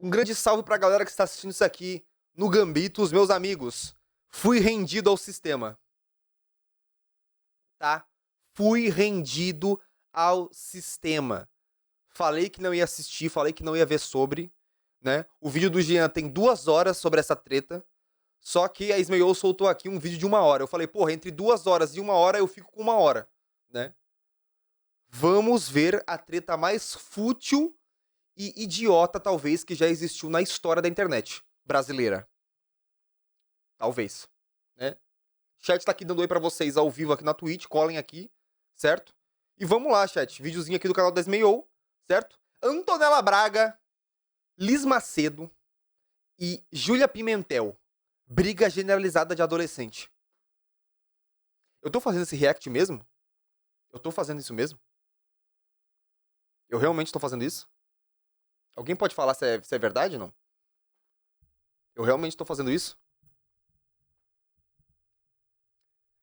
Um grande salve pra galera que está assistindo isso aqui no Gambitos, meus amigos. Fui rendido ao sistema. Tá? Fui rendido ao sistema. Falei que não ia assistir, falei que não ia ver sobre, né? O vídeo do Jean tem 2 horas sobre essa treta. Só que a Ismael soltou aqui um vídeo de 1 hora. Eu falei, porra, entre 2 horas e 1 hora eu fico com 1 hora, né? Vamos ver a treta mais fútil e idiota, talvez, que já existiu na história da internet brasileira. Talvez, né? Chat tá aqui dando oi pra vocês ao vivo aqui na Twitch, colhem aqui, certo? E vamos lá, chat. Videozinho aqui do canal da Ismael, certo? Antonella Braga, Liz Macedo e Júlia Pimentel. Briga generalizada de adolescente. Eu tô fazendo esse react mesmo? Eu tô fazendo isso mesmo? Eu realmente tô fazendo isso? Alguém pode falar se é verdade ou não? Eu realmente tô fazendo isso?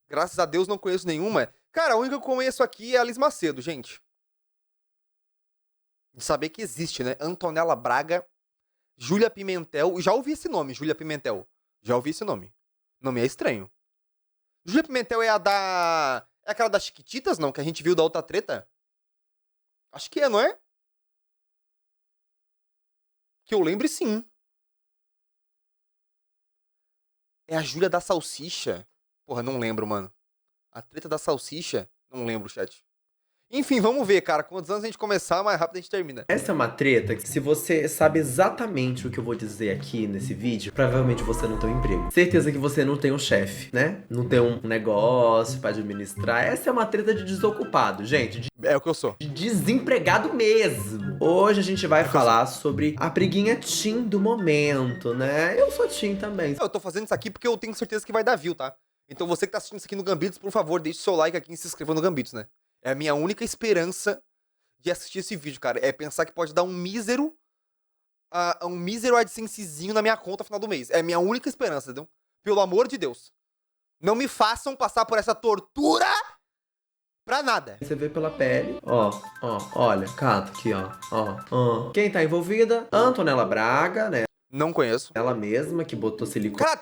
Graças a Deus não conheço nenhuma. Cara, a única que eu conheço aqui é a Liz Macedo, gente. De saber que existe, né? Antonella Braga, Júlia Pimentel. Já ouvi esse nome, Júlia Pimentel. Já ouvi esse nome. Nome é estranho. Júlia Pimentel é a da... É aquela das Chiquititas, não? Que a gente viu da outra treta? Acho que é, não é? Que eu lembre, sim. É a Júlia da Salsicha? Porra, não lembro, mano. A treta da Salsicha? Não lembro, chat. Enfim, vamos ver, cara. Quantos anos a gente começar, mais rápido a gente termina. Essa é uma treta que, se você sabe exatamente o que eu vou dizer aqui nesse vídeo, provavelmente você não tem um emprego. Certeza que você não tem um chefe, né? Não tem um negócio pra administrar. Essa é uma treta de desocupado, gente. É o que eu sou. De desempregado mesmo. Hoje a gente vai falar sobre a briguinha teen do momento, né? Eu sou teen também. Eu tô fazendo isso aqui porque eu tenho certeza que vai dar view, tá? Então você que tá assistindo isso aqui no Gambitos, por favor, deixe seu like aqui e se inscreva no Gambitos, né? É a minha única esperança de assistir esse vídeo, cara. É pensar que pode dar um mísero AdSensezinho na minha conta no final do mês. É a minha única esperança, entendeu? Pelo amor de Deus. Não me façam passar por essa tortura pra nada. Você vê pela pele. Olha, cata aqui, ó. Quem tá envolvida? Antonella Braga, né? Não conheço. Ela mesma que botou silicone Cara,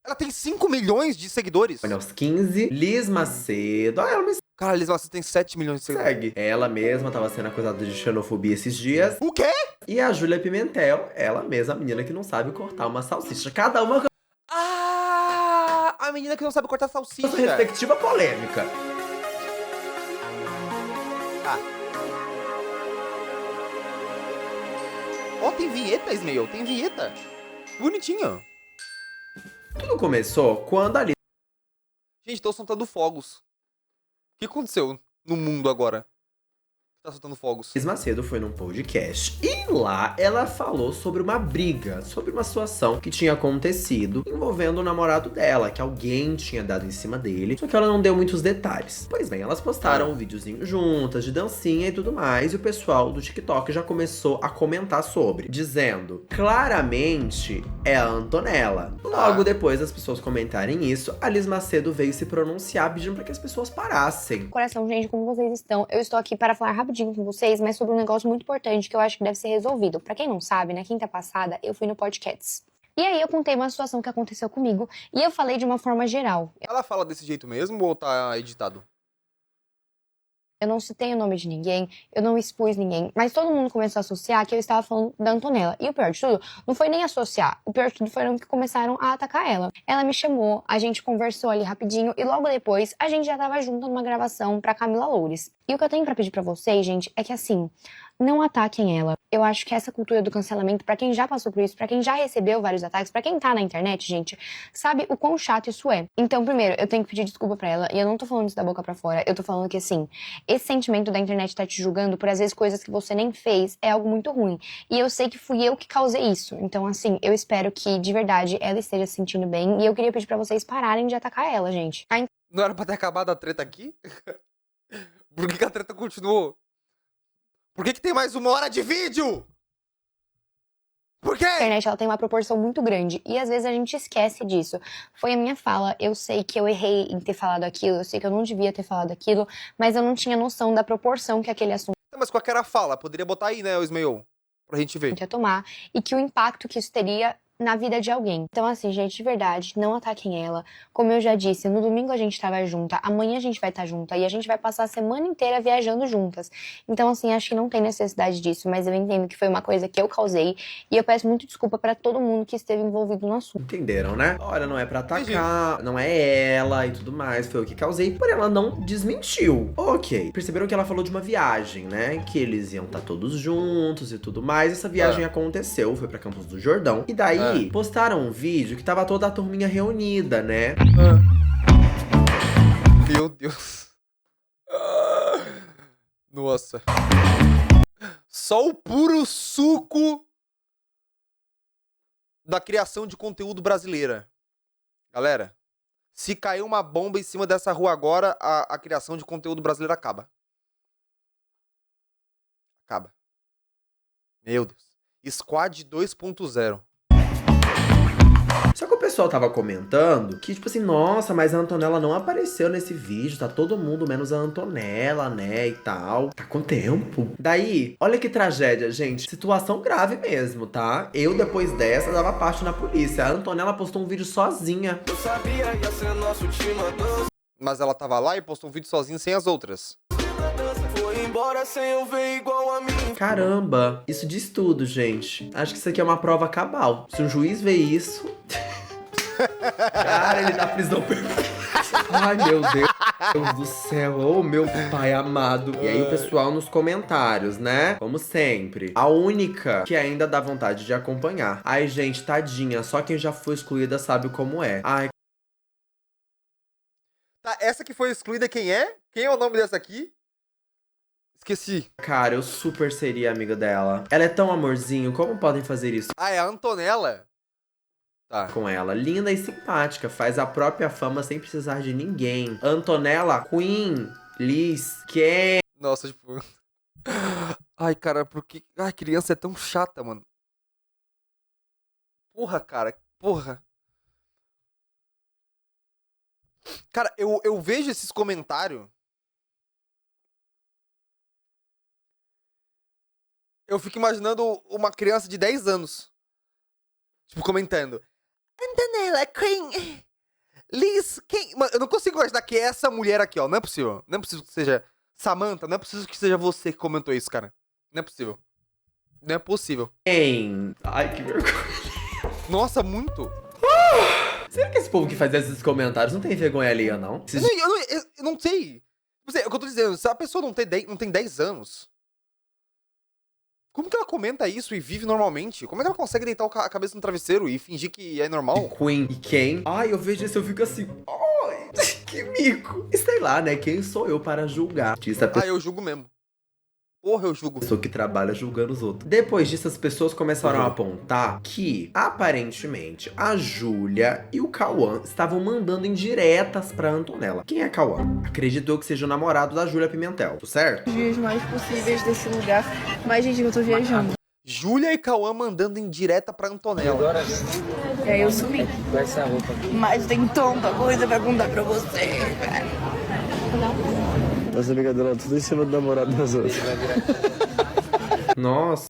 ela tem 5 milhões de seguidores. aos 15. Liz Macedo. Ela me Cara, a Liz Macedo tem 7 milhões de seguidores. segue. Ela mesma tava sendo acusada de xenofobia esses dias. O quê? E a Júlia Pimentel, ela mesma, a menina que não sabe cortar uma salsicha. Cada uma com Ah, a menina que não sabe cortar a sua salsicha. respectiva polêmica. Ó, tem vinheta, Ismael, tem vinheta. Bonitinho. Tudo começou quando a Liz Gente, tô soltando fogos. O que aconteceu no mundo agora? Tá soltando fogos. Macedo foi num podcast e lá ela falou sobre uma briga, sobre uma situação que tinha acontecido envolvendo o namorado dela, que alguém tinha dado em cima dele, só que ela não deu muitos detalhes. Pois bem, elas postaram um videozinho juntas, de dancinha e tudo mais, e o pessoal do TikTok já começou a comentar sobre, dizendo, claramente é a Antonella. Logo depois das pessoas comentarem isso, a Liz Macedo veio se pronunciar pedindo para que as pessoas parassem. Coração, gente, como vocês estão? Eu estou aqui para falar rapidinho com vocês, mas sobre um negócio muito importante que eu acho que deve ser resolvido. Pra quem não sabe, na quinta passada, eu fui no podcast. E aí eu contei uma situação que aconteceu comigo e eu falei de uma forma geral. Ela fala desse jeito mesmo ou tá editado? Eu não citei o nome de ninguém, eu não expus ninguém, mas todo mundo começou a associar que eu estava falando da Antonella. E o pior de tudo, não foi nem associar, o pior de tudo foram que começaram a atacar ela. Ela me chamou, a gente conversou ali rapidinho e logo depois a gente já tava junto numa gravação pra Camila Loures. E o que eu tenho pra pedir pra vocês, gente, é que assim, não ataquem ela. Eu acho que essa cultura do cancelamento, pra quem já passou por isso, pra quem já recebeu vários ataques, pra quem tá na internet, gente, sabe o quão chato isso é. Então, primeiro, eu tenho que pedir desculpa pra ela, e eu não tô falando isso da boca pra fora, eu tô falando que, assim, esse sentimento da internet tá te julgando por, às vezes, coisas que você nem fez, é algo muito ruim. E eu sei que fui eu que causei isso. Então, assim, eu espero que, de verdade, ela esteja se sentindo bem, e eu queria pedir pra vocês pararem de atacar ela, gente. Não era pra ter acabado a treta aqui? Por que a treta continuou? Por que tem mais 1 hora de vídeo? Por quê? A internet, ela tem uma proporção muito grande e às vezes a gente esquece disso. Foi a minha fala, eu sei que eu errei em ter falado aquilo, eu sei que eu não devia ter falado aquilo, mas eu não tinha noção da proporção que aquele assunto Mas qual que era a fala? Poderia botar aí, né, Ismael? pra gente ver. ia tomar e que o impacto que isso teria na vida de alguém. Então, assim, gente, de verdade, não ataquem ela. Como eu já disse, no domingo a gente tava junta, amanhã a gente vai estar junta e a gente vai passar a semana inteira viajando juntas. Então, assim, acho que não tem necessidade disso, mas eu entendo que foi uma coisa que eu causei e eu peço muito desculpa pra todo mundo que esteve envolvido no assunto. Entenderam, né? Olha, não é pra atacar, não é ela e tudo mais, foi eu que causei, porém ela não desmentiu. Ok, perceberam que ela falou de uma viagem, né? Que eles iam estar todos juntos e tudo mais. Essa viagem aconteceu, foi pra Campos do Jordão. E daí, postaram um vídeo que tava toda a turminha reunida, né? Meu Deus. Nossa. Só o puro suco da criação de conteúdo brasileira. Galera, se cair uma bomba em cima dessa rua agora, a criação de conteúdo brasileiro acaba. Acaba. Meu Deus. Squad 2.0. Só que o pessoal tava comentando que, tipo assim, nossa, mas a Antonella não apareceu nesse vídeo, tá todo mundo menos a Antonella, né, e tal. Tá com tempo. Daí, olha que tragédia, gente. Situação grave mesmo, tá? Eu, depois dessa, dava parte na polícia. A Antonella postou um vídeo sozinha. Eu sabia que ia ser nosso time a dança. Mas ela tava lá e postou um vídeo sozinha sem as outras. Foi embora sem eu ver igual a mim. Caramba, isso diz tudo, gente. Acho que isso aqui é uma prova cabal. Se um juiz vê isso... Cara, ele tá prisão perpétua. Ai, meu Deus do céu. Oh, meu pai amado. E aí o pessoal nos comentários, né? Como sempre. A única que ainda dá vontade de acompanhar. Ai, gente, tadinha. Só quem já foi excluída sabe como é. Ai, Tá, essa que foi excluída quem é? Quem é o nome dessa aqui? Esqueci. cara, eu super seria amiga dela. Ela é tão amorzinho. Como podem fazer isso Ah, é a Antonella. Tá. com ela? Linda e simpática. Faz a própria fama sem precisar de ninguém. Antonella, Queen, Liz, Ken. Nossa, tipo... Ai, cara, porque... Ai, criança é tão chata, mano. Porra, cara. Porra. Cara, eu vejo esses comentários. Eu fico imaginando uma criança de 10 anos. Tipo, comentando. Antonella, Queen, Liz, quem... Mano, eu não consigo imaginar que é essa mulher aqui, ó. Não é possível. Não é possível que seja Samantha. Não é possível que seja você que comentou isso, cara. Não é possível. Não é possível. Ai, que vergonha. Nossa, muito. Será que esse povo que faz esses comentários não tem vergonha alheia, não? Eu não sei. É o que eu tô dizendo. Se a pessoa não tem 10 anos... Como que ela comenta isso e vive normalmente? Como é que ela consegue deitar a cabeça no travesseiro e fingir que é normal? Queen e quem? Ai, eu vejo isso, eu fico assim. Ai, que mico. E sei lá, né? Quem sou eu para julgar? Disso a Ah, eu julgo mesmo. Porra, eu julgo. pessoa que trabalha julgando os outros. Depois disso, as pessoas começaram a apontar que, aparentemente, a Júlia e o Cauã estavam mandando indiretas pra Antonella. Quem é Cauã? Acredito eu que seja o namorado da Júlia Pimentel, certo? Os dias mais possíveis desse lugar. Mas, gente, eu tô viajando. Júlia e Cauã mandando indireta pra Antonella. E aí eu sumi. Mas tem tanta coisa pra contar pra você. As amigas dela tudo em cima do namorado das outras. Nossa.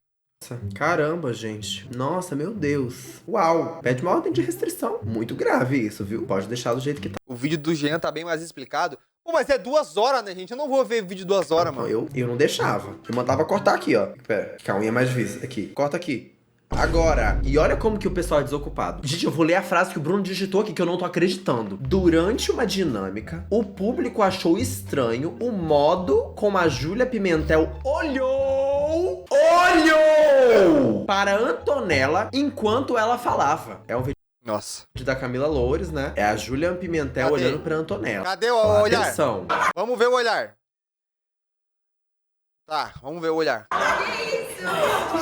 Caramba, gente. Nossa, meu Deus. Uau. Pede uma ordem de restrição. Muito grave isso, viu? Pode deixar do jeito que tá. O vídeo do Jean tá bem mais explicado. Pô, mas é 2 horas, né, gente? Eu não vou ver vídeo 2 horas, mano. Eu não deixava. Eu mandava cortar aqui, ó. Pera, que a unha é mais difícil. Aqui. Corta aqui. Agora. E olha como que o pessoal é desocupado. Gente, eu vou ler a frase que o Bruno digitou aqui, que eu não tô acreditando. Durante uma dinâmica, o público achou estranho o modo como a Júlia Pimentel olhou para Antonella enquanto ela falava. É um vídeo Nossa. da Camila Loures, né? É a Júlia Pimentel Cadê? olhando pra Antonella. Cadê o Ó, olhar? atenção. Vamos ver o olhar. Tá, vamos ver o olhar.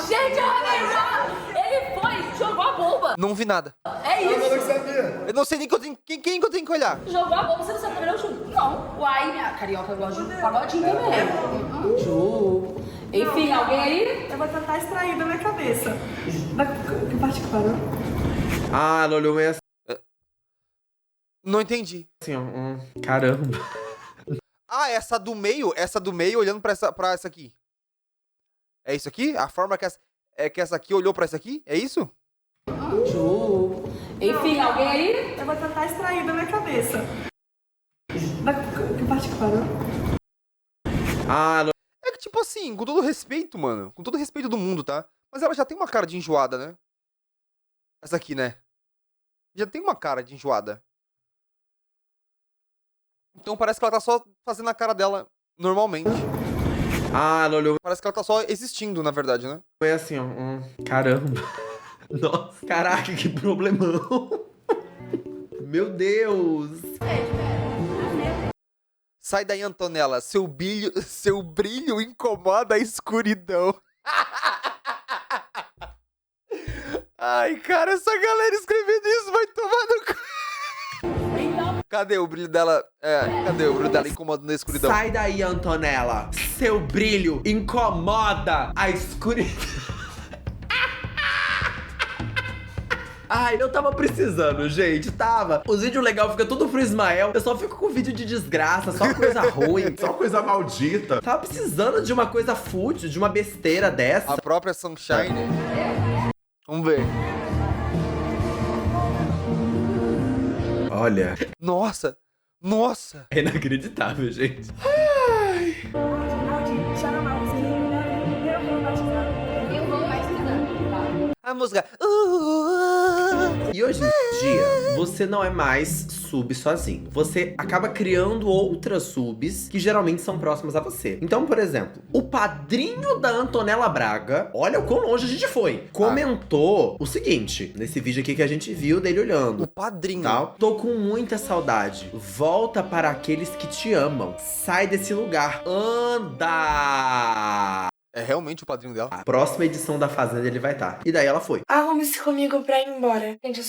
Gente, ele foi, jogou a bomba. Não vi nada. É isso. Eu não sei nem quem que eu tenho que olhar. Jogou a bomba, você não sabe também, não, Ju? Não. Uai, minha carioca gosta de pagodinho também. Ju. Enfim, alguém aí? Eu vou tentar extrair da minha cabeça. Que parte que parou? Ah, ela olhou meio assim, Não entendi. ó. Caramba. Ah, essa do meio olhando pra essa aqui. É isso aqui? A forma que essa... é que essa aqui olhou pra essa aqui? É isso? Ju. Enfim, alguém aí? Eu vou tentar extrair da minha cabeça. Que parte que parou? Ah, É que, tipo assim, com todo respeito, mano. Com todo respeito do mundo, tá? Mas ela já tem uma cara de enjoada, né? Essa aqui, né? Já tem uma cara de enjoada. Então parece que ela tá só fazendo a cara dela normalmente. ela olhou. Parece que ela tá só existindo, na verdade, né? Foi assim, ó. Caramba. Nossa. Caraca, que problemão. Meu Deus. Sai daí, Antonella. Seu brilho incomoda a escuridão. Ai, cara, essa galera escrevendo isso vai tomar no cu. Cadê o brilho dela? Cadê o brilho dela incomodando a escuridão? Sai daí, Antonella. Seu brilho incomoda a escuridão. Ai, eu tava precisando, gente, tava. Os vídeos legais ficam tudo pro Ismael. Eu só fico com vídeo de desgraça, só coisa ruim, só coisa maldita. Tava precisando de uma coisa fútil, de uma besteira dessa. A própria Sunshine. Vamos ver. Olha, Nossa! Nossa! é inacreditável, gente. Eu vou mais A música. E hoje em dia, você não é mais sub sozinho. Você acaba criando outras subs que geralmente são próximas a você. Então, por exemplo, o padrinho da Antonella Braga, olha o quão longe a gente foi, comentou o seguinte, nesse vídeo aqui que a gente viu dele olhando. O padrinho. Tal. Tô com muita saudade. Volta para aqueles que te amam. Sai desse lugar. Anda! É realmente o padrinho dela. A próxima edição da Fazenda ele vai estar. E daí ela foi. Arrume-se comigo pra ir embora. Gente, eu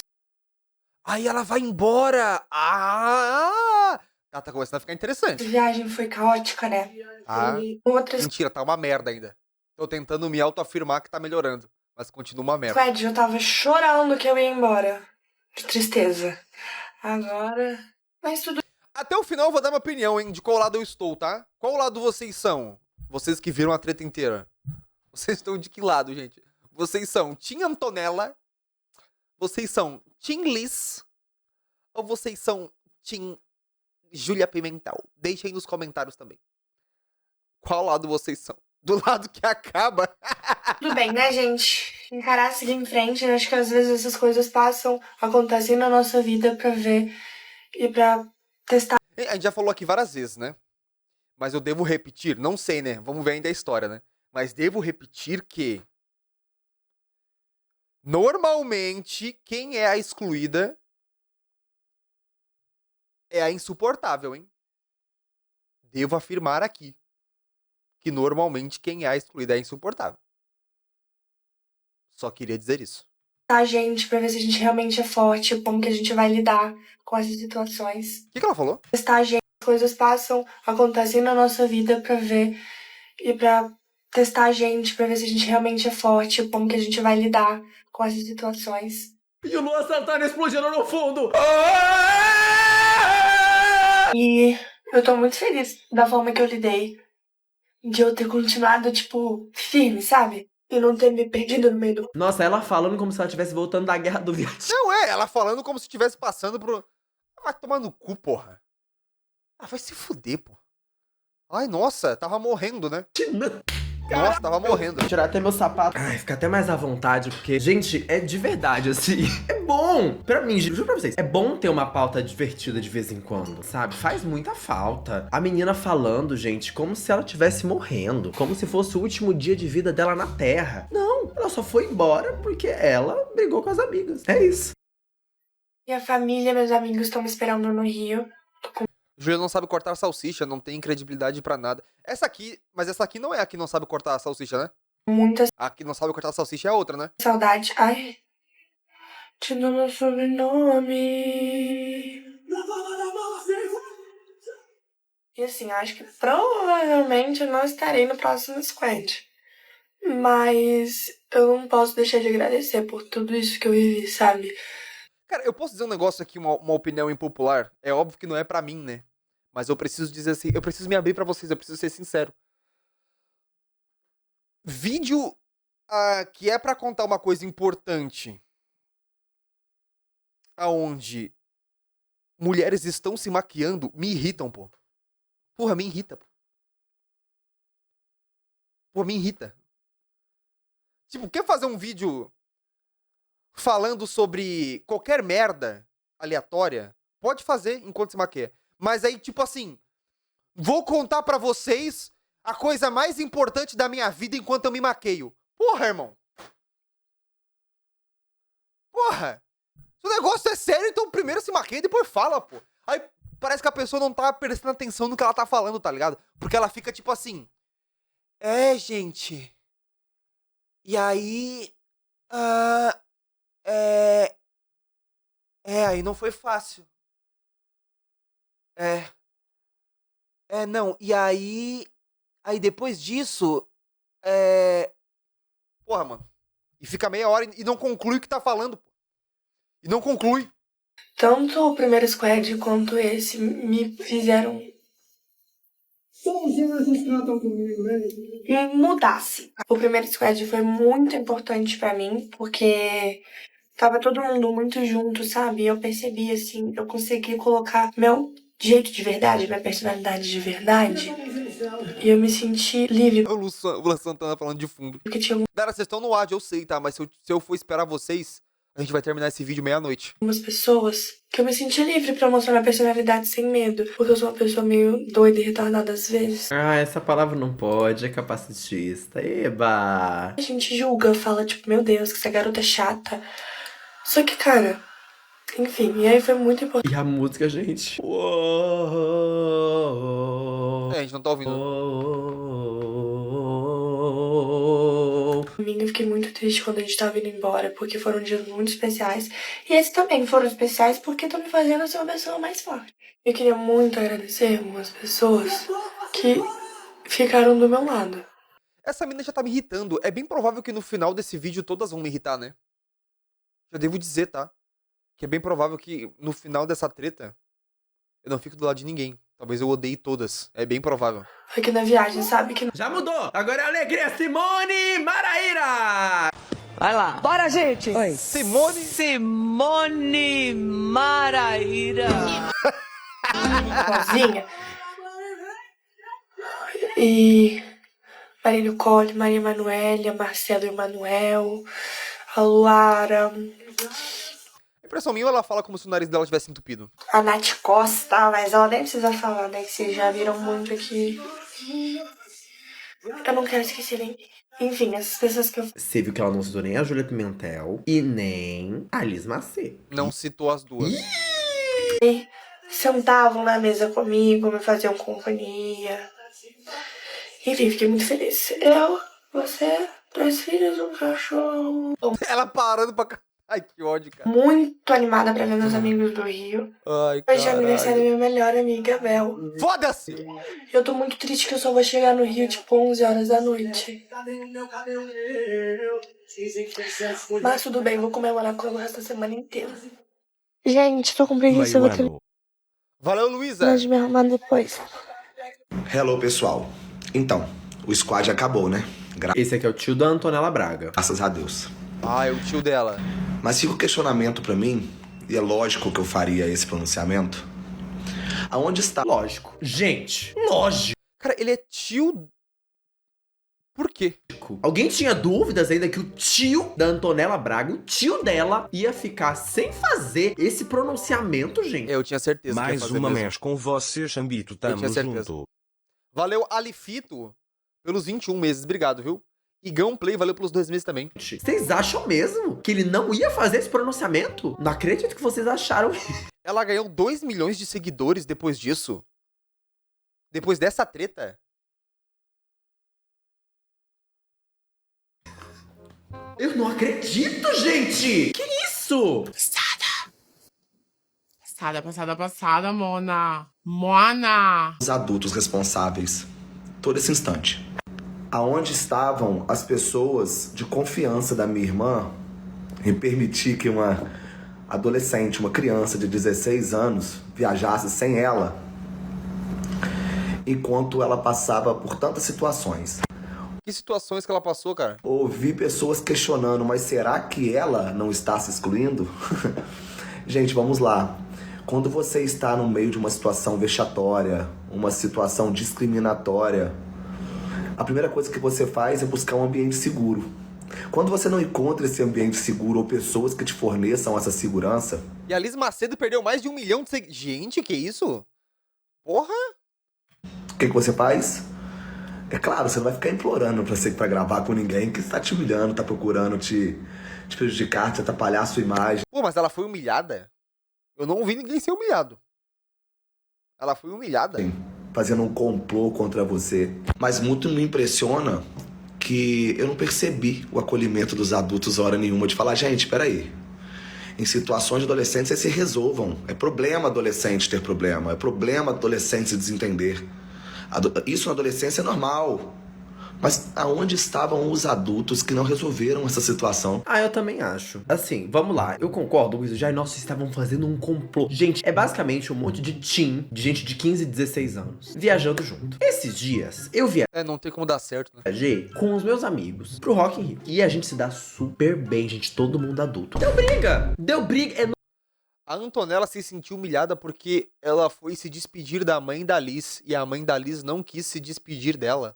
Aí ela vai embora! Ah! Tá começando a ficar interessante. A viagem foi caótica, né? Ah. E outras Mentira, tá uma merda ainda. Tô tentando me autoafirmar que tá melhorando. Mas continua uma merda. Ed, eu tava chorando que eu ia embora. De tristeza. Agora. Mas tudo Até o final eu vou dar minha opinião, hein, de qual lado eu estou, tá? Qual lado vocês são? Vocês que viram a treta inteira. Vocês estão de que lado, gente? Vocês são Team Antonella? Vocês são Team Liz? Ou vocês são Team Júlia Pimentel? Deixem nos comentários também. Qual lado vocês são? Do lado que acaba? tudo bem, né, gente? Encarar, seguir em frente. Acho que às vezes essas coisas acontecem na nossa vida pra ver e pra testar. A gente já falou aqui várias vezes, né? Mas eu devo repetir, não sei, né? Vamos ver ainda a história, né? Mas devo repetir que normalmente quem é a excluída é a insuportável, hein? Devo afirmar aqui que normalmente quem é a excluída é a insuportável. Só queria dizer isso. A gente, pra ver se a gente realmente é forte, como que a gente vai lidar com essas situações. O que ela falou? Testar a gente, as coisas acontecem na nossa vida pra ver e pra testar a gente, pra ver se a gente realmente é forte, como que a gente vai lidar com essas situações. E o Luan Santana explodindo no fundo. E eu tô muito feliz da forma que eu lidei, de eu ter continuado, tipo, firme, sabe? E não ter me perdido no meio do... Nossa, ela falando como se ela estivesse voltando da guerra do Vietnã. Não ela falando como se estivesse passando pro... Vai tomar no cu, porra. Ah, vai se fuder, pô. Ai, nossa, tava morrendo, né? Nossa, tava morrendo. Vou tirar até meu sapato. Ai, fica até mais à vontade, porque, gente, é de verdade, assim. É bom. Pra mim, juro pra vocês, é bom ter uma pauta divertida de vez em quando, sabe? Faz muita falta. A menina falando, gente, como se ela estivesse morrendo. Como se fosse o último dia de vida dela na Terra. Não, ela só foi embora porque ela brigou com as amigas. É isso. Minha família, meus amigos estão me esperando no Rio. Júlia não sabe cortar salsicha, não tem credibilidade pra nada. Essa aqui, mas essa aqui não é a que não sabe cortar salsicha, né? Muita A que não sabe cortar salsicha é a outra, né? saudade. Ai, te dou meu sobrenome. E assim, acho que provavelmente eu não estarei no próximo squad. Mas eu não posso deixar de agradecer por tudo isso que eu vivi, sabe? Cara, eu posso dizer um negócio aqui, uma opinião impopular? É óbvio que não é pra mim, né? Mas eu preciso dizer assim, eu preciso me abrir pra vocês, eu preciso ser sincero. Vídeo que é pra contar uma coisa importante, aonde mulheres estão se maquiando, me irritam, pô. Porra, me irrita, pô. Pô, me irrita. Tipo, quer fazer um vídeo falando sobre qualquer merda aleatória? Pode fazer enquanto se maquia. Mas aí, tipo assim, vou contar pra vocês a coisa mais importante da minha vida enquanto eu me maqueio. Porra, irmão. Porra. Se o negócio é sério, então primeiro se maqueia e depois fala, pô. Aí parece que a pessoa não tá prestando atenção no que ela tá falando, tá ligado? Porque ela fica tipo assim... gente... E aí... aí não foi fácil. Não. E aí... Aí depois disso... Porra, mano. E fica meia hora e não conclui o que tá falando, pô. E não conclui. Tanto o primeiro squad quanto esse me fizeram... mudasse. O primeiro squad foi muito importante pra mim, porque tava todo mundo muito junto, sabe? Eu percebi, assim, eu consegui colocar meu jeito de verdade, minha personalidade de verdade. E eu me senti livre. O Luan Santana falando de fundo. Porque tinha Cara, vocês estão no áudio, eu sei, tá? Mas se eu for esperar vocês, a gente vai terminar esse vídeo meia-noite. algumas pessoas que eu me senti livre pra mostrar minha personalidade sem medo. Porque eu sou uma pessoa meio doida e retardada às vezes. Essa palavra não pode, é capacitista. Eba! A gente julga, fala tipo, meu Deus, que essa garota é chata. Só que, cara... Enfim, e aí foi muito importante. E a música, gente? A gente não tá ouvindo. Eu fiquei muito triste quando a gente tava indo embora, porque foram dias muito especiais. E esses também foram especiais porque estão me fazendo ser uma pessoa mais forte. Eu queria muito agradecer algumas pessoas que ficaram do meu lado. Essa mina já tá me irritando. É bem provável que no final desse vídeo todas vão me irritar, né? Já devo dizer, tá? Que é bem provável que no final dessa treta eu não fico do lado de ninguém. Talvez eu odeie todas. É bem provável. Foi que na viagem, sabe que... Já mudou! Agora é a alegria, Simone Maraíra! Vai lá. Bora, gente! Oi. Simone Maraíra. Sozinha. E... Maria Nicole, Maria Emanuélia, Marcelo Emanuel, a Luara... A impressão minha, ela fala como se o nariz dela tivesse entupido. A Nath Costa, mas ela nem precisa falar, né? Que vocês já viram muito aqui. Eu não quero esquecer ninguém. Enfim, essas pessoas que eu... Você viu que ela não citou nem a Júlia Pimentel e nem a Liz Macê. Não citou as duas. Sentavam na mesa comigo, me faziam companhia. Enfim, fiquei muito feliz. Eu, você, 2 filhos, um cachorro. Ela parando pra... Ai, que ódio, cara. Muito animada pra ver meus amigos do Rio. Ai, Hoje é aniversário da minha melhor amiga, Bel. Foda-se! Eu tô muito triste que eu só vou chegar no Rio, tipo, 11 horas da noite. Mas tudo bem, vou comemorar com ela o resto da semana inteira. Gente, tô com preguiça do que... Valeu, Luísa! de me arrumar depois. Hello, pessoal. Então, o squad acabou, né? Esse aqui é o tio da Antonella Braga. Graças a Deus. Ah, é o tio dela. Mas fica o questionamento pra mim, e é lógico que eu faria esse pronunciamento. Aonde está... Lógico. Gente, lógico. Cara, ele é tio... Por quê? Alguém tinha dúvidas ainda que o tio da Antonella Braga, o tio dela, ia ficar sem fazer esse pronunciamento, gente? Eu tinha certeza que ia Mais fazer uma mesmo. mês com você, Xambito. Tamo tinha certeza. junto. Valeu, Alifito, pelos 21 meses. Obrigado, viu? E Gunplay valeu pelos 2 meses também. Vocês acham mesmo que ele não ia fazer esse pronunciamento? Não acredito que vocês acharam. Ela ganhou 2 milhões de seguidores depois disso. Depois dessa treta. Eu não acredito, gente! Que isso? Passada, Mona. Os adultos responsáveis, todo esse instante. Aonde estavam as pessoas de confiança da minha irmã em permitir que uma adolescente, uma criança de 16 anos, viajasse sem ela, enquanto ela passava por tantas situações. Que situações que ela passou, cara? Ouvi pessoas questionando, mas será que ela não está se excluindo? Gente, vamos lá. Quando você está no meio de uma situação vexatória, uma situação discriminatória, a primeira coisa que você faz é buscar um ambiente seguro. Quando você não encontra esse ambiente seguro ou pessoas que te forneçam essa segurança... E a Liz Macedo perdeu mais de 1 milhão de seguidores. Gente, que isso? Porra! O que você faz? É claro, você não vai ficar implorando pra gravar com ninguém que está te humilhando, tá procurando te prejudicar, te atrapalhar a sua imagem. Pô, mas ela foi humilhada? Eu não ouvi ninguém ser humilhado. Ela foi humilhada. Sim, fazendo um complô contra você. Mas muito me impressiona que eu não percebi o acolhimento dos adultos hora nenhuma de falar, gente, peraí. Em situações de adolescentes, eles se resolvam. É problema adolescente ter problema. É problema adolescente se desentender. Isso na adolescência é normal. Mas aonde estavam os adultos que não resolveram essa situação? Eu também acho. Assim, vamos lá. Eu concordo com isso. Já, nossa, estavam fazendo um complô. Gente, é basicamente um monte de teen, de gente de 15, 16 anos, viajando junto. Esses dias, eu não tem como dar certo, né? viajei com os meus amigos pro Rock in Rio. E a gente se dá super bem, gente. Todo mundo adulto. Deu briga! A Antonella se sentiu humilhada porque ela foi se despedir da mãe da Liz e a mãe da Liz não quis se despedir dela.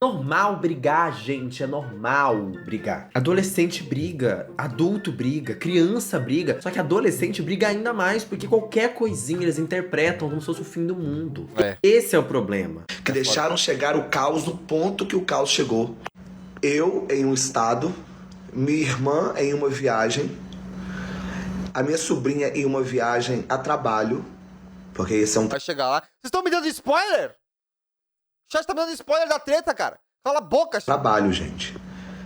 Normal brigar, gente, é normal brigar. Adolescente briga, adulto briga, criança briga. Só que adolescente briga ainda mais, porque qualquer coisinha eles interpretam como se fosse o fim do mundo. Esse é o problema. Que deixaram chegar o caos no ponto que o caos chegou. Eu em um estado, minha irmã em uma viagem, a minha sobrinha em uma viagem a trabalho, porque esse é um... Vai chegar lá. Vocês estão me dando spoiler? O chat tá me dando spoiler da treta, cara. Cala a boca, chat. Trabalho, gente.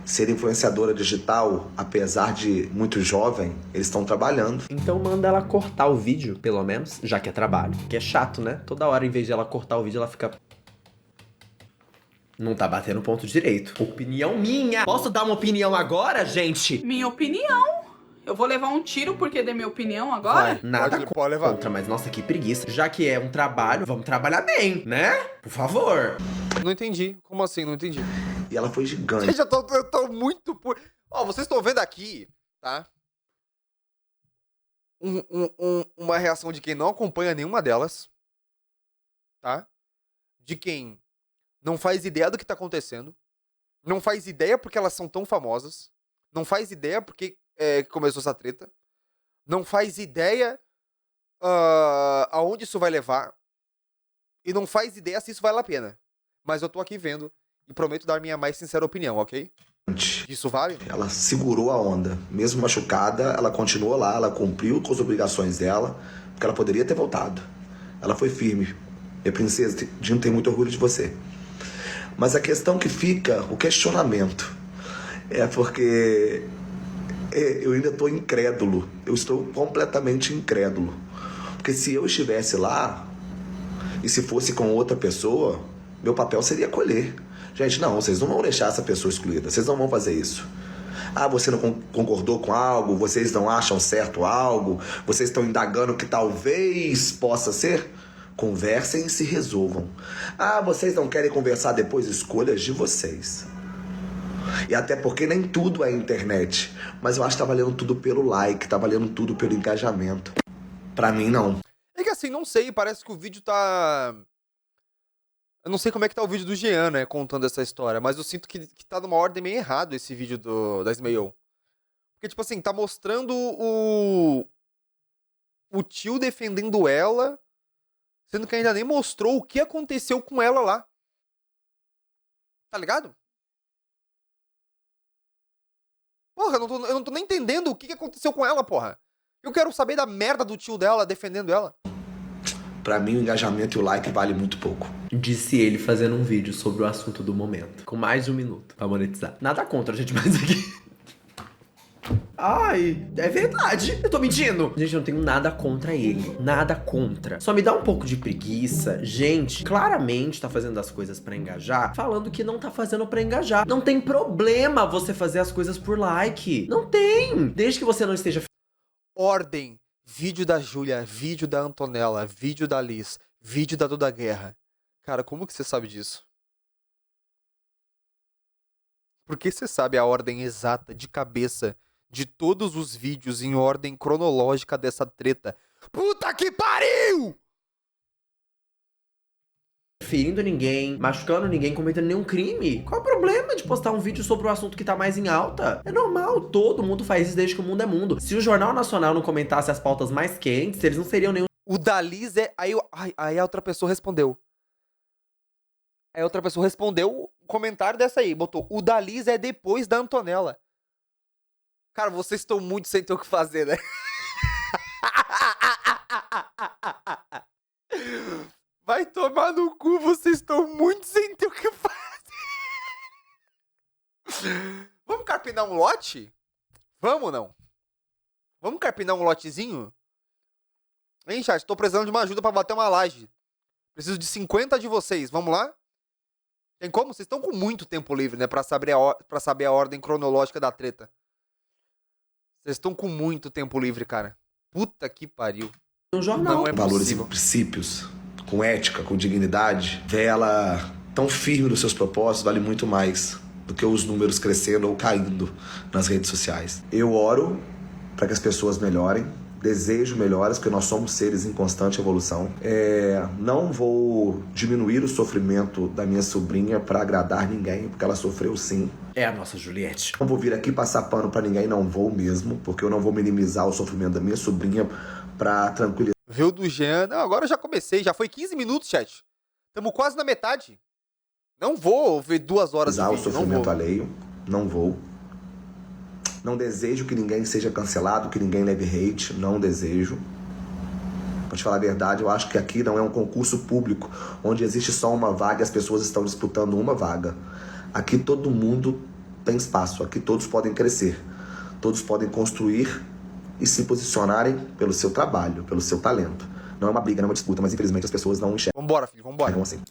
Ser influenciadora digital, apesar de muito jovem, eles estão trabalhando. Então manda ela cortar o vídeo, pelo menos, já que é trabalho. Que é chato, né? Toda hora, em vez de ela cortar o vídeo, ela fica... Não tá batendo ponto direito. Opinião minha! Posso dar uma opinião agora, gente? Minha opinião? Eu vou levar um tiro porque dei minha opinião agora? Vai, nada contra, mas nossa, que preguiça. Já que é um trabalho, vamos trabalhar bem, né? Por favor. Não entendi. Como assim? Não entendi. E ela foi gigante. Gente, eu tô muito... Ó, vocês estão vendo aqui, tá? Uma reação de quem não acompanha nenhuma delas, tá? De quem não faz ideia do que tá acontecendo, não faz ideia porque elas são tão famosas, não faz ideia porque começou essa treta, não faz ideia aonde isso vai levar, e não faz ideia se isso vale a pena. Mas eu tô aqui vendo e prometo dar minha mais sincera opinião, ok? Isso vale? Ela segurou a onda. Mesmo machucada, ela continuou lá, ela cumpriu com as obrigações dela, porque ela poderia ter voltado. Ela foi firme. Minha princesa, Dino tem muito orgulho de você. Mas a questão que fica, o questionamento, é porque eu ainda estou incrédulo. Eu estou completamente incrédulo. Porque se eu estivesse lá, e se fosse com outra pessoa, meu papel seria acolher. Gente, não, vocês não vão deixar essa pessoa excluída. Vocês não vão fazer isso. Você não concordou com algo, vocês não acham certo algo, vocês estão indagando que talvez possa ser? Conversem e se resolvam. Vocês não querem conversar depois? Escolhas de vocês. E até porque nem tudo é internet. Mas eu acho que tá valendo tudo pelo like, tá valendo tudo pelo engajamento. Pra mim, não. É que assim, não sei, parece que o vídeo tá... Eu não sei como é que tá o vídeo do Jean, né, contando essa história, mas eu sinto que tá numa ordem meio errado esse vídeo da Smail. Porque, tipo assim, tá mostrando o tio defendendo ela, sendo que ainda nem mostrou o que aconteceu com ela lá. Tá ligado? Porra, eu não tô nem entendendo o que aconteceu com ela, porra. Eu quero saber da merda do tio dela defendendo ela. Pra mim, o engajamento e o like vale muito pouco. Disse ele fazendo um vídeo sobre o assunto do momento. Com mais de 1 minuto pra monetizar. Nada contra, gente, mas aqui... Ai, é verdade. Eu tô mentindo. Gente, eu não tenho nada contra ele. Nada contra. Só me dá um pouco de preguiça. Gente, claramente tá fazendo as coisas pra engajar, falando que não tá fazendo pra engajar. Não tem problema você fazer as coisas por like. Não tem. Desde que você não esteja... Ordem. Vídeo da Júlia, vídeo da Antonella, vídeo da Liz, vídeo da Duda Guerra. Cara, como que você sabe disso? Porque você sabe a ordem exata de cabeça de todos os vídeos em ordem cronológica dessa treta. Puta que pariu! Ferindo ninguém, machucando ninguém, cometendo nenhum crime. Qual o problema de postar um vídeo sobre o assunto que tá mais em alta? É normal, todo mundo faz isso desde que o mundo é mundo. Se o Jornal Nacional não comentasse as pautas mais quentes, eles não seriam nenhum... O Daliz é... Aí a outra pessoa respondeu. Aí a outra pessoa respondeu o comentário dessa aí. Botou, o Daliz é depois da Antonella. Cara, vocês estão muito sem ter o que fazer, né? Vai tomar no cu, vocês estão muito sem ter o que fazer. Vamos carpinar um lote? Vamos ou não? Vamos carpinar um lotezinho? Hein, chat? Tô precisando de uma ajuda pra bater uma laje. Preciso de 50 de vocês. Vamos lá? Tem como? Vocês estão com muito tempo livre, né? Pra saber a ordem cronológica da treta. Vocês estão com muito tempo livre, cara. Puta que pariu. Um jornal. Não é Valores possível. e princípios, com ética, com dignidade, ver ela tão firme nos seus propósitos vale muito mais do que os números crescendo ou caindo nas redes sociais. Eu oro para que as pessoas melhorem, desejo melhoras, porque nós somos seres em constante evolução. Não vou diminuir o sofrimento da minha sobrinha para agradar ninguém, porque ela sofreu sim. É a nossa Juliette. Não vou vir aqui passar pano para ninguém, não vou mesmo, porque eu não vou minimizar o sofrimento da minha sobrinha para tranquilizar. Viu do Jean? Não, agora eu já comecei. Já foi 15 minutos, chat. Tamo quase na metade. Não vou ver 2 horas de o vídeo. sofrimento alheio. Não vou. Não desejo que ninguém seja cancelado, que ninguém leve hate. Não desejo. Pra te falar a verdade, eu acho que aqui não é um concurso público, onde existe só uma vaga e as pessoas estão disputando uma vaga. Aqui todo mundo tem espaço. Aqui todos podem crescer. Todos podem construir e se posicionarem pelo seu trabalho, pelo seu talento. Não é uma briga, não é uma disputa, mas infelizmente as pessoas não enxergam. Vambora, filho, vambora. Assim.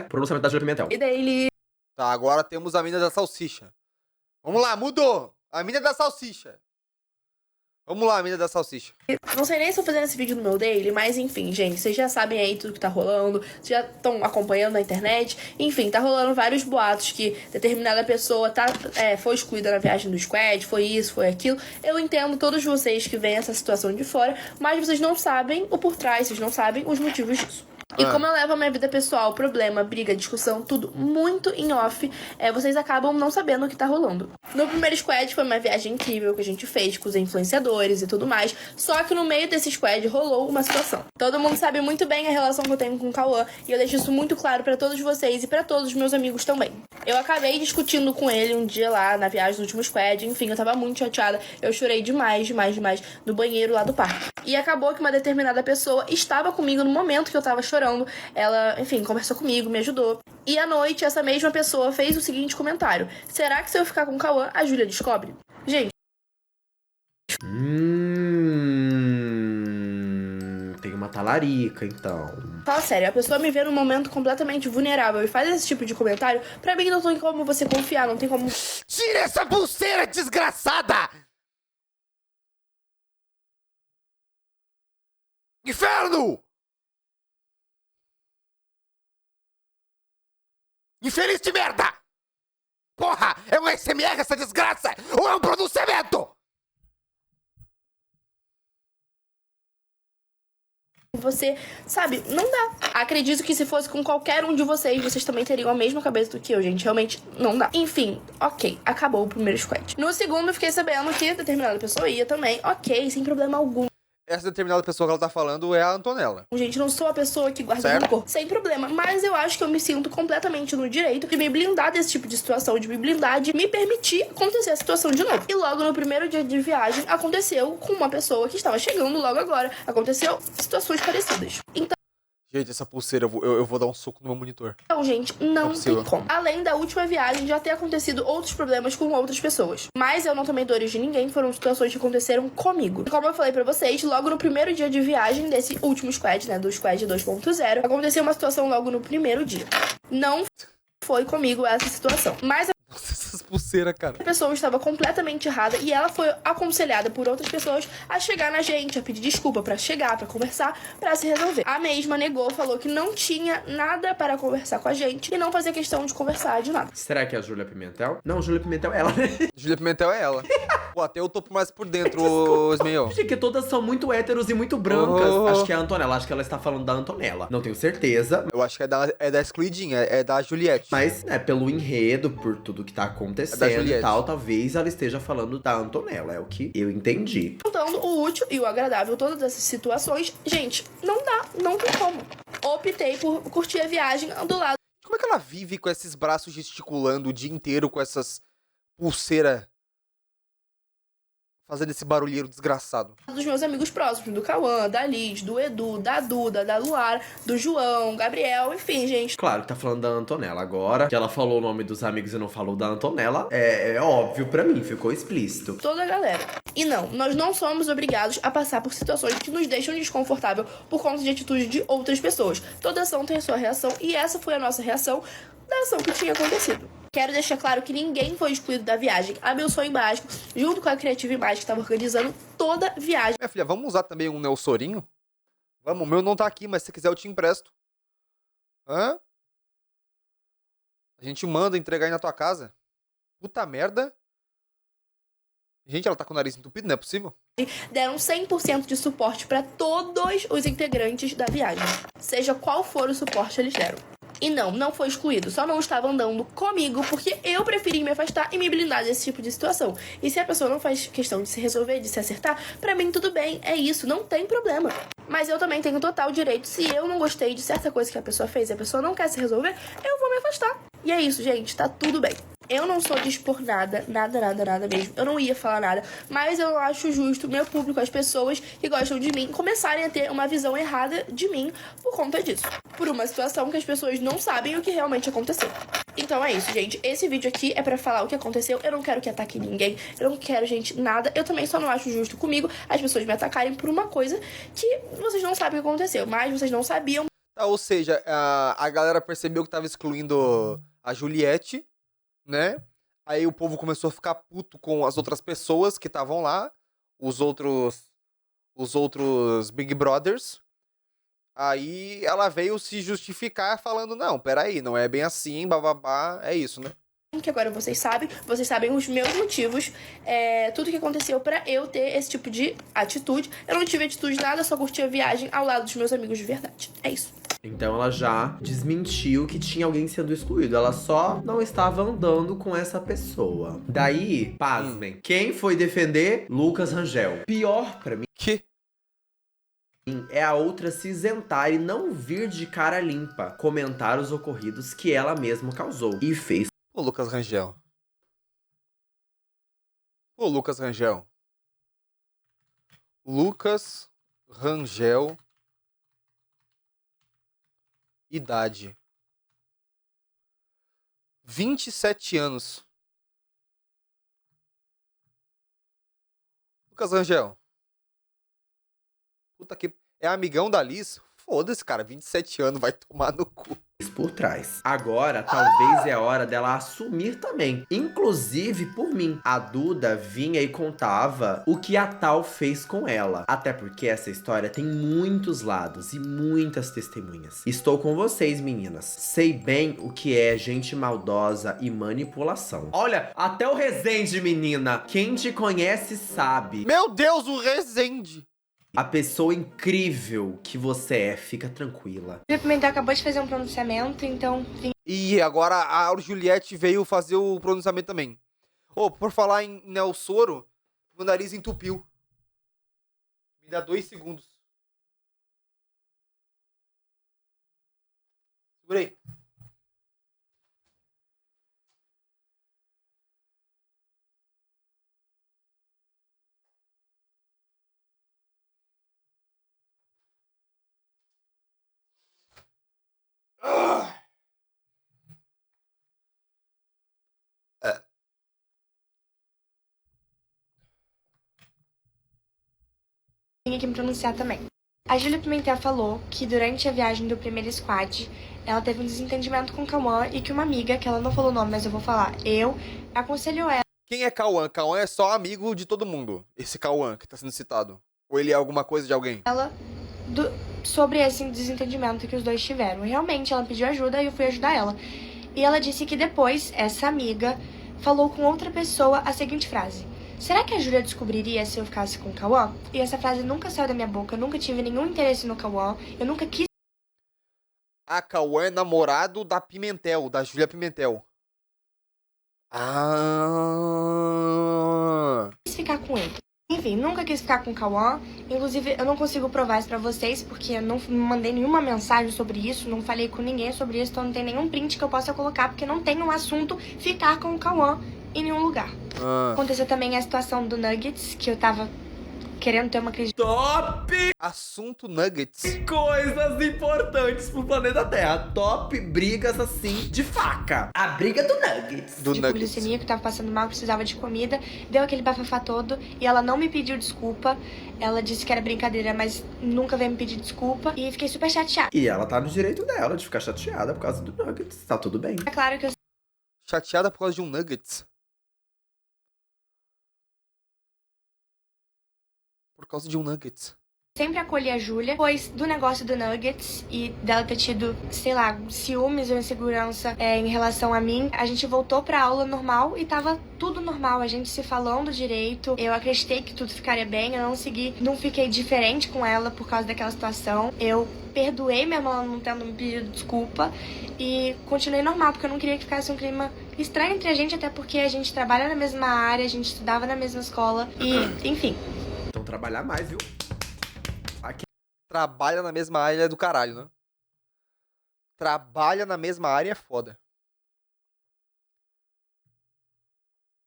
Pronunciamento da Júlia Pimentel. E daí ele... Tá, agora temos a mina da salsicha. Vamos lá, mudou. A mina da salsicha. Vamos lá, mina da salsicha. Não sei nem se eu tô fazendo esse vídeo no meu daily, mas enfim, gente, vocês já sabem aí tudo que tá rolando, vocês já estão acompanhando na internet. Enfim, tá rolando vários boatos que determinada pessoa foi excluída na viagem do squad, foi isso, foi aquilo. Eu entendo todos vocês que veem essa situação de fora, mas vocês não sabem o por trás, vocês não sabem os motivos disso. E como eu levo a minha vida pessoal, problema, briga, discussão, tudo muito em off, vocês acabam não sabendo o que tá rolando. No primeiro squad foi uma viagem incrível que a gente fez com os influenciadores e tudo mais, só que no meio desse squad rolou uma situação. Todo mundo sabe muito bem a relação que eu tenho com o Cauã, e eu deixo isso muito claro pra todos vocês e pra todos os meus amigos também. Eu acabei discutindo com ele um dia lá na viagem do último squad, enfim, eu tava muito chateada, eu chorei demais no banheiro lá do parque. E acabou que uma determinada pessoa estava comigo no momento que eu tava chorando. Ela, enfim, conversou comigo, me ajudou. E à noite, essa mesma pessoa fez o seguinte comentário: será que se eu ficar com o Cauã, a Júlia descobre? Gente. Tem uma talarica, então. Fala sério, a pessoa me vê num momento completamente vulnerável e faz esse tipo de comentário, pra mim não tem como você confiar, não tem como... Tira essa pulseira, desgraçada! Inferno! Infeliz de merda! Porra, é um SMR essa desgraça? Ou é um pronunciamento? Você, sabe, não dá. Acredito que se fosse com qualquer um de vocês, vocês também teriam a mesma cabeça do que eu, gente. Realmente, não dá. Enfim, ok, acabou o primeiro squad. No segundo, eu fiquei sabendo que determinada pessoa ia também. Ok, sem problema algum. Essa determinada pessoa que ela tá falando é a Antonella. Gente, não sou a pessoa que guarda rancor, sem problema. Mas eu acho que eu me sinto completamente no direito de me blindar desse tipo de situação, de me blindar, de me permitir acontecer a situação de novo. E logo no primeiro dia de viagem, aconteceu com uma pessoa que estava chegando logo agora. Aconteceu situações parecidas. Então, gente, essa pulseira, eu vou dar um soco no meu monitor. Então, gente, não tem como. Além da última viagem, já ter acontecido outros problemas com outras pessoas. Mas eu não tomei dores de ninguém, foram situações que aconteceram comigo. Como eu falei pra vocês, logo no primeiro dia de viagem desse último squad, né, do squad 2.0, aconteceu uma situação logo no primeiro dia. Não foi comigo essa situação. Mas Nossa, essas pulseiras, cara. A pessoa estava completamente errada e ela foi aconselhada por outras pessoas a chegar na gente, a pedir desculpa, pra chegar, pra conversar, pra se resolver. A mesma negou, falou que não tinha nada para conversar com a gente e não fazia questão de conversar de nada. Será que é a Júlia Pimentel? Não, Júlia Pimentel é ela, né? Júlia Pimentel é ela. Pô, até eu topo mais por dentro, ô Ismael. Porque todas são muito héteros e muito brancas. Acho que é a Antonella, acho que ela está falando da Antonella. Não tenho certeza. Eu acho que é da excluidinha, é da Juliette. Mas, pelo enredo, por tudo que tá acontecendo e tal, talvez ela esteja falando da Antonella. É o que eu entendi. Juntando o útil e o agradável, todas essas situações, gente, não dá, não tem como. Optei por curtir a viagem do lado. Como é que ela vive com esses braços gesticulando o dia inteiro com essas pulseiras fazendo esse barulheiro desgraçado? Dos meus amigos próximos, do Cauã, da Liz, do Edu, da Duda, da Luara, do João, Gabriel, enfim, gente. Claro que tá falando da Antonella. Agora que ela falou o nome dos amigos e não falou da Antonella, é óbvio pra mim, ficou explícito. Toda a galera. E não, nós não somos obrigados a passar por situações que nos deixam desconfortável por conta de atitudes de outras pessoas. Toda ação tem a sua reação e essa foi a nossa reação da ação que tinha acontecido. Quero deixar claro que ninguém foi excluído da viagem. A Meu Sonho Mágico, junto com a Creative Imagem, que estava organizando toda a viagem. Minha filha, vamos usar também um Nelsorinho? Vamos, o meu não tá aqui, mas se quiser eu te empresto. Hã? A gente manda entregar aí na tua casa. Puta merda. Gente, ela tá com o nariz entupido, não é possível? Deram 100% de suporte para todos os integrantes da viagem. Seja qual for o suporte eles deram. E não foi excluído, só não estava andando comigo porque eu preferi me afastar e me blindar desse tipo de situação. E se a pessoa não faz questão de se resolver, de se acertar, pra mim tudo bem, é isso, não tem problema. Mas eu também tenho total direito, se eu não gostei de certa coisa que a pessoa fez e a pessoa não quer se resolver, eu vou me afastar. E é isso, gente, tá tudo bem. Eu não sou de expor nada mesmo. Eu não ia falar nada. Mas eu acho justo meu público, as pessoas que gostam de mim, começarem a ter uma visão errada de mim por conta disso. Por uma situação que as pessoas não sabem o que realmente aconteceu. Então é isso, gente. Esse vídeo aqui é pra falar o que aconteceu. Eu não quero que ataque ninguém. Eu não quero, gente, nada. Eu também só não acho justo comigo as pessoas me atacarem por uma coisa que vocês não sabem o que aconteceu. Mas vocês não sabiam. Ou seja, a galera percebeu que tava excluindo a Juliette, né? Aí o povo começou a ficar puto com as outras pessoas que estavam lá, os outros Big Brothers. Aí ela veio se justificar falando, não, peraí, não é bem assim, bababá, é isso, né? Que agora vocês sabem os meus motivos, tudo que aconteceu pra eu ter esse tipo de atitude. Eu não tive atitude nada, só curti a viagem ao lado dos meus amigos de verdade. É isso. Então ela já desmentiu que tinha alguém sendo excluído. Ela só não estava andando com essa pessoa. Daí, pasmem, quem foi defender? Lucas Rangel. Pior pra mim que é a outra se isentar e não vir de cara limpa comentar os ocorridos que ela mesma causou e fez. Ô, Lucas Rangel. Ô, Lucas Rangel. Lucas Rangel. Idade. 27 anos. Lucas Rangel. Puta que... É amigão da Liz? Foda-se, cara. 27 anos, vai tomar no cu. Por trás. Agora, talvez é a hora dela assumir também. Inclusive por mim. A Duda vinha e contava o que a tal fez com ela. Até porque essa história tem muitos lados e muitas testemunhas. Estou com vocês, meninas. Sei bem o que é gente maldosa e manipulação. Olha, até o Rezende, menina. Quem te conhece sabe. Meu Deus, o Rezende. A pessoa incrível que você é, fica tranquila. O Pimentel acabou de fazer um pronunciamento, então... E agora a Juliette veio fazer o pronunciamento também. Ô, por falar em Nelsoro, meu nariz entupiu. Me dá 2 segundos. Segura aí. Vim aqui me pronunciar também. A Júlia Pimentel falou que durante a viagem do primeiro squad, ela teve um desentendimento com o Cauã e que uma amiga, que ela não falou o nome, mas eu vou falar, aconselhou ela. Quem é Cauã? Cauã é só amigo de todo mundo. Esse Cauã que tá sendo citado. Ou ele é alguma coisa de alguém? Sobre esse desentendimento que os dois tiveram. Realmente, ela pediu ajuda e eu fui ajudar ela. E ela disse que depois, essa amiga falou com outra pessoa a seguinte frase: será que a Júlia descobriria se eu ficasse com o Cauã? E essa frase nunca saiu da minha boca, eu nunca tive nenhum interesse no Cauã, eu nunca quis... A Cauã é namorado da Pimentel, da Júlia Pimentel. Quis ficar com ele. Enfim, nunca quis ficar com o Cauã. Inclusive, eu não consigo provar isso pra vocês, porque eu não mandei nenhuma mensagem sobre isso, não falei com ninguém sobre isso, então não tem nenhum print que eu possa colocar, porque não tem um assunto ficar com o Cauã em nenhum lugar. Aconteceu também a situação do Nuggets, que eu tava querendo ter uma crise. Top! Assunto Nuggets. Coisas importantes pro planeta Terra. Top brigas assim de faca. A briga do Nuggets. De glicemia, que tava passando mal, precisava de comida. Deu aquele bafafá todo e ela não me pediu desculpa. Ela disse que era brincadeira, mas nunca veio me pedir desculpa. E fiquei super chateada. E ela tá no direito dela de ficar chateada por causa do Nuggets. Tá tudo bem. É claro que eu... Chateada por causa de um Nuggets. Por causa de um Nuggets. Sempre acolhi a Júlia, pois do negócio do Nuggets e dela ter tido, sei lá, ciúmes ou insegurança em relação a mim, a gente voltou pra aula normal e tava tudo normal, a gente se falando direito. Eu acreditei que tudo ficaria bem, eu não fiquei diferente com ela por causa daquela situação. Eu perdoei mesmo ela não tendo me pedido desculpa e continuei normal, porque eu não queria que ficasse um clima estranho entre a gente, até porque a gente trabalha na mesma área, a gente estudava na mesma escola e, enfim. Então trabalhar mais, viu? Aqui. Trabalha na mesma área é do caralho, né? Trabalha na mesma área é foda.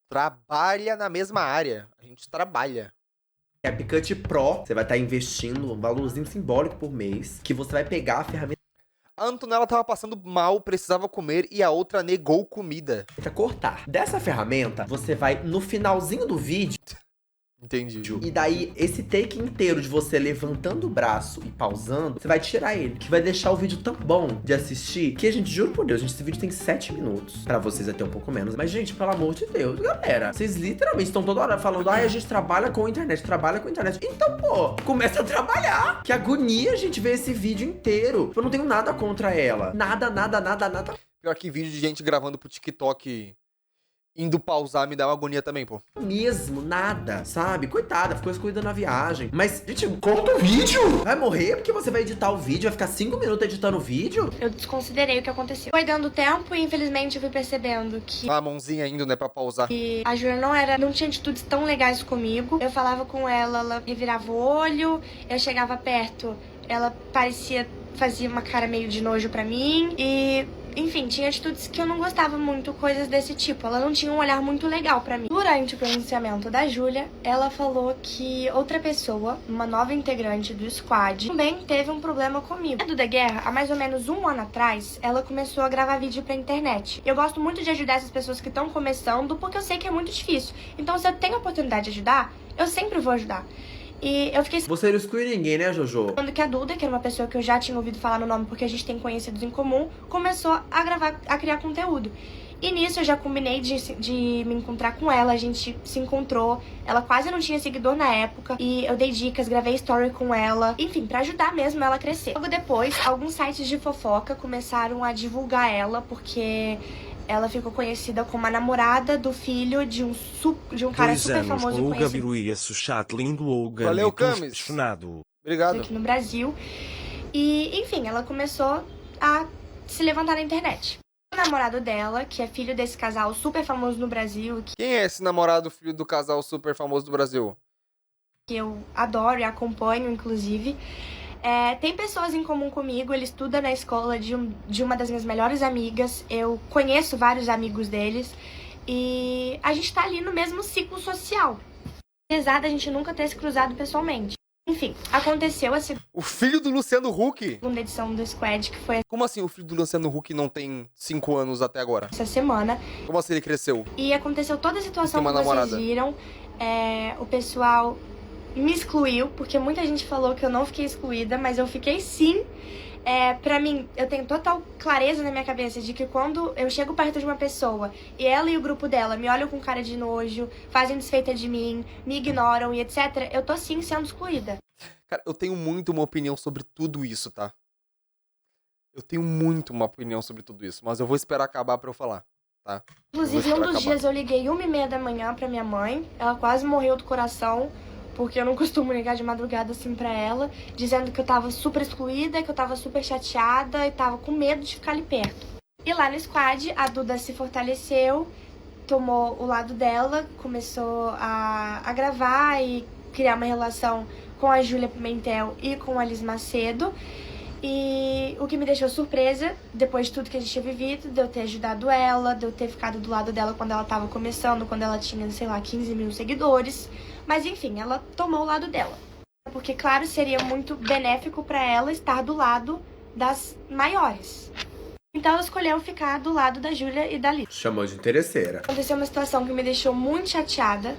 Trabalha na mesma área. A gente trabalha. CapCut Pro, você vai estar investindo um valorzinho simbólico por mês, que você vai pegar a ferramenta. A Antonella tava passando mal, precisava comer e a outra negou comida. Pra cortar. Dessa ferramenta, você vai no finalzinho do vídeo. Entendi. E daí, esse take inteiro de você levantando o braço e pausando, você vai tirar ele. Que vai deixar o vídeo tão bom de assistir, que a gente, juro por Deus, esse vídeo tem 7 minutos. Pra vocês até um pouco menos. Mas, gente, pelo amor de Deus, galera, vocês literalmente estão toda hora falando, a gente trabalha com internet, trabalha com internet. Então, pô, começa a trabalhar. Que agonia a gente ver esse vídeo inteiro. Eu não tenho nada contra ela. Nada. Pior que vídeo de gente gravando pro TikTok indo pausar me dá uma agonia também, pô. Mesmo, nada, sabe? Coitada, ficou excluída na viagem. Mas, gente, corta o vídeo! Vai morrer porque você vai editar o vídeo, vai ficar 5 minutos editando o vídeo? Eu desconsiderei o que aconteceu. Foi dando tempo e, infelizmente, eu fui percebendo que... A mãozinha indo, né, pra pausar. E a Júlia não tinha atitudes tão legais comigo. Eu falava com ela, ela revirava o olho. Eu chegava perto, ela fazia uma cara meio de nojo pra mim. E... enfim, tinha atitudes que eu não gostava muito, coisas desse tipo. Ela não tinha um olhar muito legal pra mim. Durante o pronunciamento da Júlia, ela falou que outra pessoa, uma nova integrante do squad, também teve um problema comigo. Do da guerra, há mais ou menos 1 ano atrás, ela começou a gravar vídeo pra internet. Eu gosto muito de ajudar essas pessoas que estão começando, porque eu sei que é muito difícil. Então, se eu tenho a oportunidade de ajudar, eu sempre vou ajudar. E eu fiquei... Você não exclui ninguém, né, Jojo? Quando que a Duda, que era uma pessoa que eu já tinha ouvido falar no nome porque a gente tem conhecidos em comum, começou a criar conteúdo. E nisso eu já combinei de me encontrar com ela, a gente se encontrou. Ela quase não tinha seguidor na época e eu dei dicas, gravei story com ela. Enfim, pra ajudar mesmo ela a crescer. Logo depois, alguns sites de fofoca começaram a divulgar ela porque... ela ficou conhecida como a namorada do filho de um cara super famoso com o conhecido. Gabiru e esse chato lindo Logan. Valeu, Camis. Obrigado. Aqui no Brasil. E, enfim, ela começou a se levantar na internet. O namorado dela, que é filho desse casal super famoso no Brasil. Quem é esse namorado filho do casal super famoso do Brasil? Que eu adoro e acompanho, inclusive. Tem pessoas em comum comigo, ele estuda na escola de uma das minhas melhores amigas, eu conheço vários amigos deles e a gente tá ali no mesmo ciclo social. Apesar da gente nunca ter se cruzado pessoalmente. Enfim, aconteceu a O filho do Luciano Huck? segunda edição do Squad, que foi... Como assim o filho do Luciano Huck não tem 5 anos até agora? essa semana. Como assim ele cresceu? E aconteceu toda a situação Tem que uma vocês namorada. viram. O pessoal me excluiu, porque muita gente falou que eu não fiquei excluída, mas eu fiquei sim. Pra mim, eu tenho total clareza na minha cabeça de que quando eu chego perto de uma pessoa e ela e o grupo dela me olham com cara de nojo, fazem desfeita de mim, me ignoram e etc., eu tô sim sendo excluída. Cara, eu tenho muito uma opinião sobre tudo isso, tá? Eu tenho muito uma opinião sobre tudo isso, mas eu vou esperar acabar pra eu falar, tá? Inclusive, um dos dias eu liguei 1h30 da manhã pra minha mãe, ela quase morreu do coração, porque eu não costumo ligar de madrugada assim pra ela, dizendo que eu tava super excluída, que eu tava super chateada e tava com medo de ficar ali perto. E lá no squad, a Duda se fortaleceu, tomou o lado dela, começou a gravar e criar uma relação com a Júlia Pimentel e com a Liz Macedo. E o que me deixou surpresa, depois de tudo que a gente tinha vivido, de eu ter ajudado ela, de eu ter ficado do lado dela quando ela tava começando, quando ela tinha, sei lá, 15 mil seguidores. Mas enfim, ela tomou o lado dela. Porque, claro, seria muito benéfico pra ela estar do lado das maiores. Então ela escolheu ficar do lado da Júlia e da Liz. Chamou de interesseira. Aconteceu uma situação que me deixou muito chateada,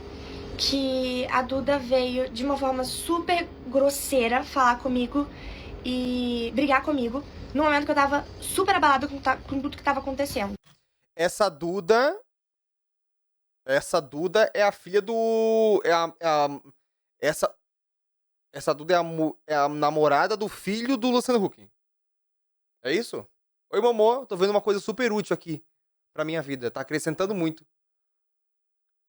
que a Duda veio de uma forma super grosseira falar comigo e brigar comigo, no momento que eu tava super abalada com tudo que tava acontecendo. Essa Duda é a filha do... Essa Duda é a namorada do filho do Luciano Huck. É isso? Oi, Momô, tô vendo uma coisa super útil aqui pra minha vida. Tá acrescentando muito.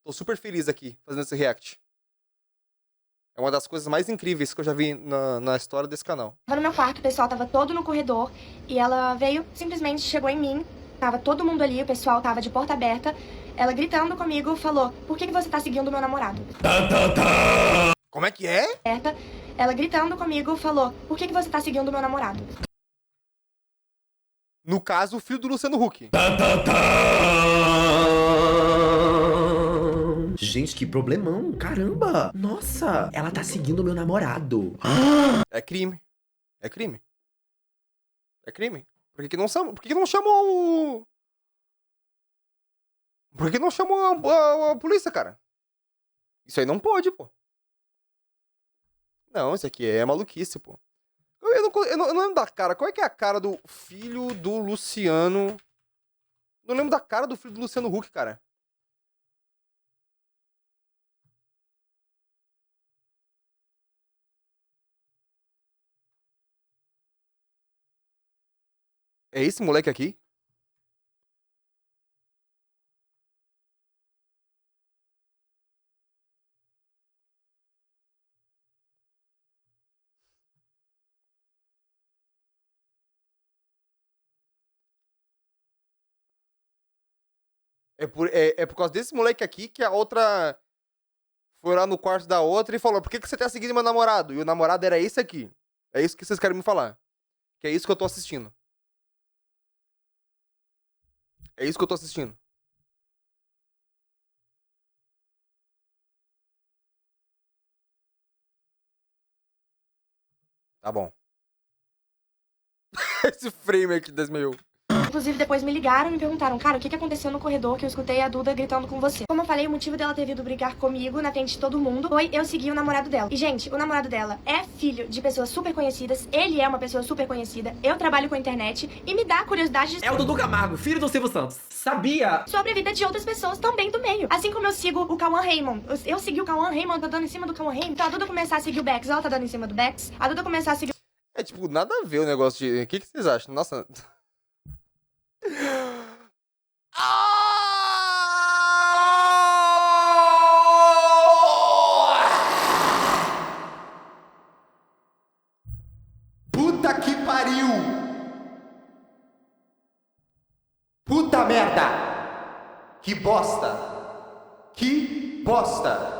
Tô super feliz aqui, fazendo esse react. É uma das coisas mais incríveis que eu já vi na história desse canal. Tava no meu quarto, o pessoal tava todo no corredor, e ela veio, simplesmente chegou em mim, tava todo mundo ali, o pessoal tava de porta aberta, ela gritando comigo, falou, por que você tá seguindo o meu namorado? Como é que é? Ela gritando comigo, falou, por que você tá seguindo o meu namorado? No caso, o filho do Luciano Huck. Gente, que problemão. Caramba. Nossa, ela tá seguindo o meu namorado. É crime. É crime. É crime. Por que não chamou o... Por que não chamou a polícia, cara? Isso aí não pode, pô. Não, isso aqui é maluquice, pô. Eu não lembro da cara. Qual é que é a cara do filho do Luciano? Não lembro da cara do filho do Luciano Huck, cara. É esse moleque aqui? É por causa desse moleque aqui que a outra foi lá no quarto da outra e falou: por que você tá seguindo meu namorado? E o namorado era esse aqui. É isso que vocês querem me falar. Que é isso que eu tô assistindo. É isso que eu tô assistindo. Tá bom. Esse frame aqui desmaiou. Inclusive, depois me ligaram e me perguntaram, cara, o que aconteceu no corredor que eu escutei a Duda gritando com você? Como eu falei, o motivo dela ter vindo brigar comigo na frente de todo mundo foi eu seguir o namorado dela. E, gente, o namorado dela é filho de pessoas super conhecidas, ele é uma pessoa super conhecida, eu trabalho com a internet e me dá curiosidade de... É o Dudu Camargo, filho do Silvio Santos. Sabia? Sobre a vida de outras pessoas também do meio. Assim como eu sigo o Cauã Raymond. Eu segui o Cauã Raymond, tá dando em cima do Cauã Raymond. Então a Duda começar a seguir o Bex, ela tá dando em cima do Bex. A Duda começar a seguir... É tipo, nada a ver o negócio de... O que vocês acham? Nossa... Puta que pariu! Puta merda! Que bosta! Que bosta!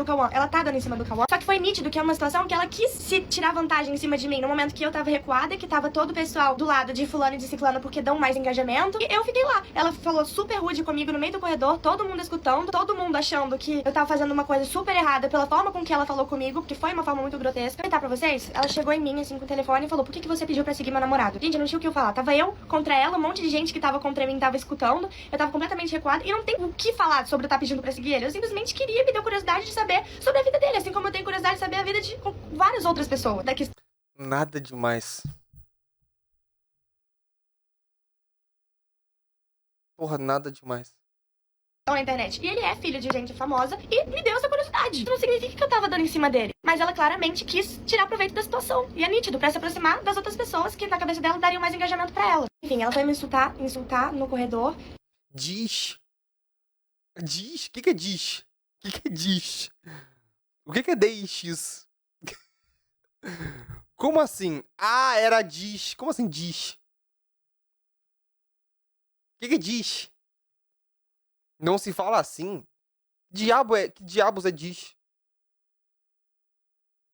o Cauã. Ela tá dando em cima do Cauã. Só que foi nítido que é uma situação que ela quis se tirar vantagem em cima de mim. No momento que eu tava recuada, que tava todo o pessoal do lado de fulano e de ciclano porque dão mais engajamento. E eu fiquei lá. Ela falou super rude comigo no meio do corredor, todo mundo escutando, todo mundo achando que eu tava fazendo uma coisa super errada pela forma com que ela falou comigo, porque foi uma forma muito grotesca. Vou contar pra vocês, ela chegou em mim, assim, com o telefone e falou, por que você pediu pra seguir meu namorado? Gente, eu não tinha o que eu falar. Tava eu contra ela, um monte de gente que tava contra mim, tava escutando. Eu tava completamente recuada e não tem o que falar sobre eu estar pedindo pra seguir ele. Eu simplesmente queria me dar curiosidade de saber saber sobre a vida dele, assim como eu tenho curiosidade de saber a vida de várias outras pessoas. Daqui... Nada demais. Porra, nada demais. Na internet. E ele é filho de gente famosa e me deu essa curiosidade. Isso não significa que eu tava dando em cima dele. Mas ela claramente quis tirar proveito da situação. E é nítido, pra se aproximar das outras pessoas que na cabeça dela dariam mais engajamento pra ela. Enfim, ela foi me insultar no corredor. Diz. Diz? O que é diz? O que é diz? O que é DX? Como assim? Ah, era diz. Como assim diz? O que é diz? Não se fala assim? Que diabos é diz?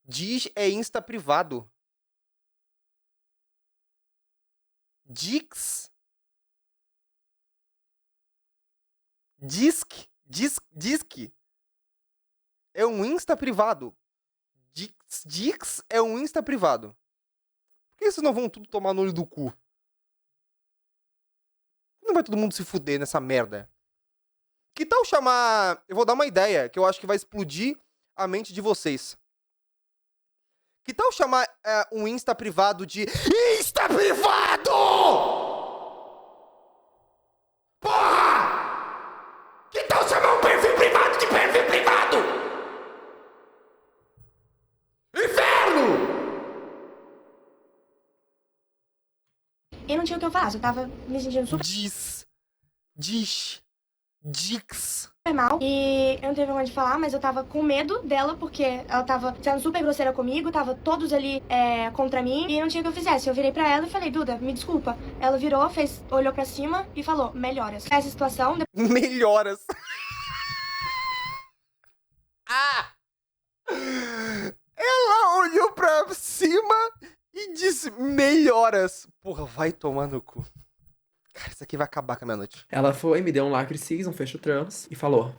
Diz é Insta privado. Dix? Disque é um Insta privado. Dix é um Insta privado. Por que vocês não vão tudo tomar no olho do cu? Não vai todo mundo se fuder nessa merda? Que tal chamar... Eu vou dar uma ideia que eu acho que vai explodir a mente de vocês. Que tal chamar um Insta privado de Insta privado? Porra! Que tal chamar um perfil privado de perfil privado? Inferno! E não tinha o que eu faço, eu tava me sentindo super Dix. mal. E eu não teve vergonha de falar, mas eu tava com medo dela, porque ela tava sendo super grosseira comigo, tava todos ali contra mim, e não tinha o que eu fizesse. Eu virei pra ela e falei, Duda, me desculpa. Ela virou, olhou pra cima e falou, melhoras. Essa situação... Melhoras. Ela olhou pra cima e disse, melhoras. Porra, vai tomar no cu. Cara, isso aqui vai acabar com a minha noite. Ela foi, me deu um lacre cis, um fecho trans, e falou...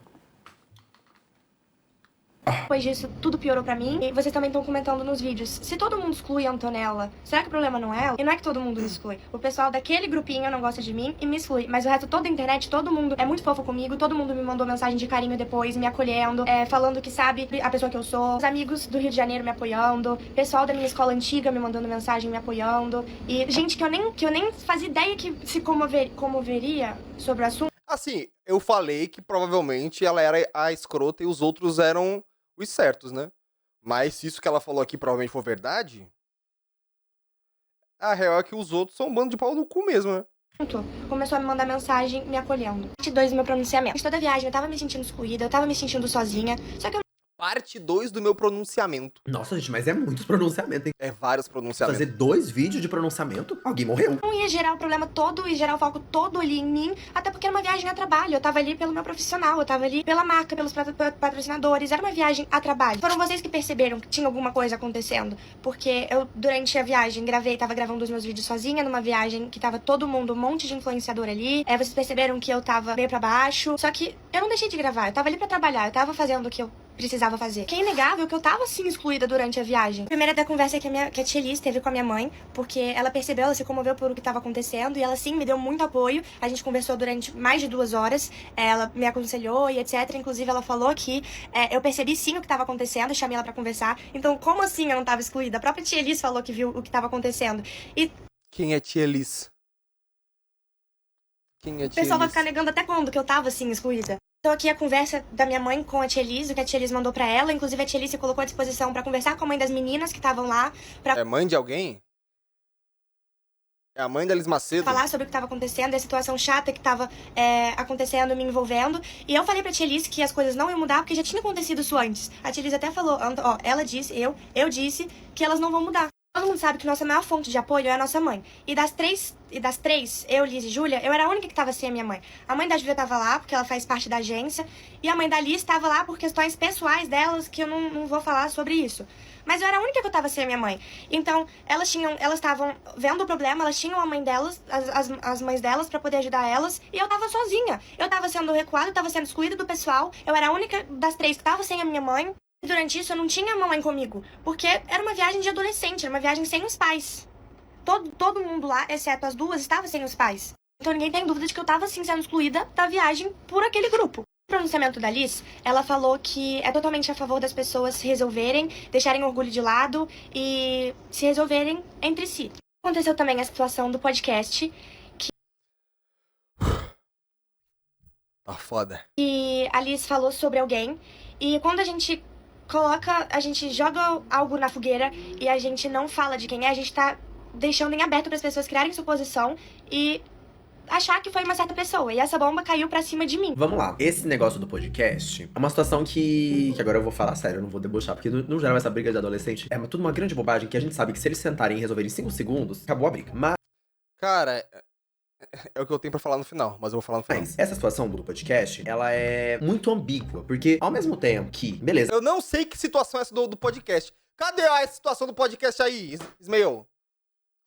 Depois disso, tudo piorou pra mim. E vocês também estão comentando nos vídeos. Se todo mundo exclui a Antonella, será que o problema não é ela? E não é que todo mundo me exclui. O pessoal daquele grupinho não gosta de mim e me exclui. Mas o resto, toda a internet, todo mundo é muito fofo comigo. Todo mundo me mandou mensagem de carinho depois, me acolhendo. Falando que sabe a pessoa que eu sou. Os amigos do Rio de Janeiro me apoiando. Pessoal da minha escola antiga me mandando mensagem, me apoiando. E gente que eu nem fazia ideia que se comoveria sobre o assunto. Assim, eu falei que provavelmente ela era a escrota e os outros eram... os certos, né? Mas se isso que ela falou aqui provavelmente for verdade, a real é que os outros são um bando de pau no cu mesmo, né? Começou a me mandar mensagem me acolhendo. Parte 2 do meu pronunciamento. Toda viagem eu tava me sentindo excluída, eu tava me sentindo sozinha. Só que eu... Parte 2 do meu pronunciamento. Nossa, gente, mas é muitos pronunciamentos, hein? É vários pronunciamentos. Fazer 2 vídeos de pronunciamento? Alguém morreu. Não ia gerar o problema todo e gerar o foco todo ali em mim, até porque era uma viagem a trabalho. Eu tava ali pelo meu profissional, eu tava ali pela marca, pelos patrocinadores. Era uma viagem a trabalho. Foram vocês que perceberam que tinha alguma coisa acontecendo. Porque eu, durante a viagem, tava gravando os meus vídeos sozinha, numa viagem que tava todo mundo, um monte de influenciador ali. Vocês perceberam que eu tava meio pra baixo. Só que eu não deixei de gravar, eu tava ali pra trabalhar, eu tava fazendo o que eu precisava fazer. Que é inegável que eu tava, assim, excluída durante a viagem. A primeira da conversa que a tia Liz teve com a minha mãe, porque ela percebeu, ela se comoveu por o que tava acontecendo, e ela, sim, me deu muito apoio. A gente conversou durante mais de 2 horas, ela me aconselhou e etc. Inclusive, ela falou que eu percebi, sim, o que tava acontecendo, chamei ela pra conversar. Então, como assim eu não tava excluída? A própria tia Liz falou que viu o que tava acontecendo. E... quem é tia Liz? O pessoal vai ficar negando até quando que eu tava, assim, excluída. Então aqui a conversa da minha mãe com a tia Liz, o que a tia Liz mandou pra ela. Inclusive a tia Liz se colocou à disposição pra conversar com a mãe das meninas que estavam lá. É mãe de alguém? É a mãe da Liz Macedo? Falar sobre o que tava acontecendo, a situação chata que tava acontecendo, me envolvendo. E eu falei pra tia Liz que as coisas não iam mudar porque já tinha acontecido isso antes. A tia Liz até falou, ó, ela disse, eu disse que elas não vão mudar. Todo mundo sabe que nossa maior fonte de apoio é a nossa mãe. E das três, eu, Liz e Júlia, eu era a única que tava sem a minha mãe. A mãe da Júlia tava lá, porque ela faz parte da agência. E a mãe da Liz tava lá por questões pessoais delas, que eu não vou falar sobre isso. Mas eu era a única que eu tava sem a minha mãe. Então, elas estavam vendo o problema, elas tinham a mãe delas, as mães delas, pra poder ajudar elas. E eu tava sozinha. Eu tava sendo recuada, eu tava sendo excluída do pessoal. Eu era a única das 3 que tava sem a minha mãe. E durante isso eu não tinha a mamãe comigo, porque era uma viagem de adolescente, era uma viagem sem os pais. Todo mundo lá, exceto as 2, estava sem os pais. Então ninguém tem dúvida de que eu tava, sim, sendo excluída da viagem por aquele grupo. pronunciamento da Liz, ela falou que é totalmente a favor das pessoas se resolverem, deixarem o orgulho de lado e se resolverem entre si. Aconteceu também a situação do podcast, Tá foda. que a Liz falou sobre alguém, e quando a gente joga algo na fogueira e a gente não fala de quem é, a gente tá deixando em aberto para as pessoas criarem suposição e achar que foi uma certa pessoa. E essa bomba caiu pra cima de mim. Vamos lá. Esse negócio do podcast é uma situação que agora eu vou falar sério, eu não vou debochar. Porque no geral essa briga de adolescente é tudo uma grande bobagem que a gente sabe que se eles sentarem e resolverem em 5 segundos, acabou a briga. Mas Cara, é o que eu tenho pra falar no final, mas eu vou falar no final. essa situação do podcast, ela é muito ambígua. Porque ao mesmo tempo que, beleza, Eu não sei que situação é essa do podcast. Cadê a situação do podcast aí, Ismael?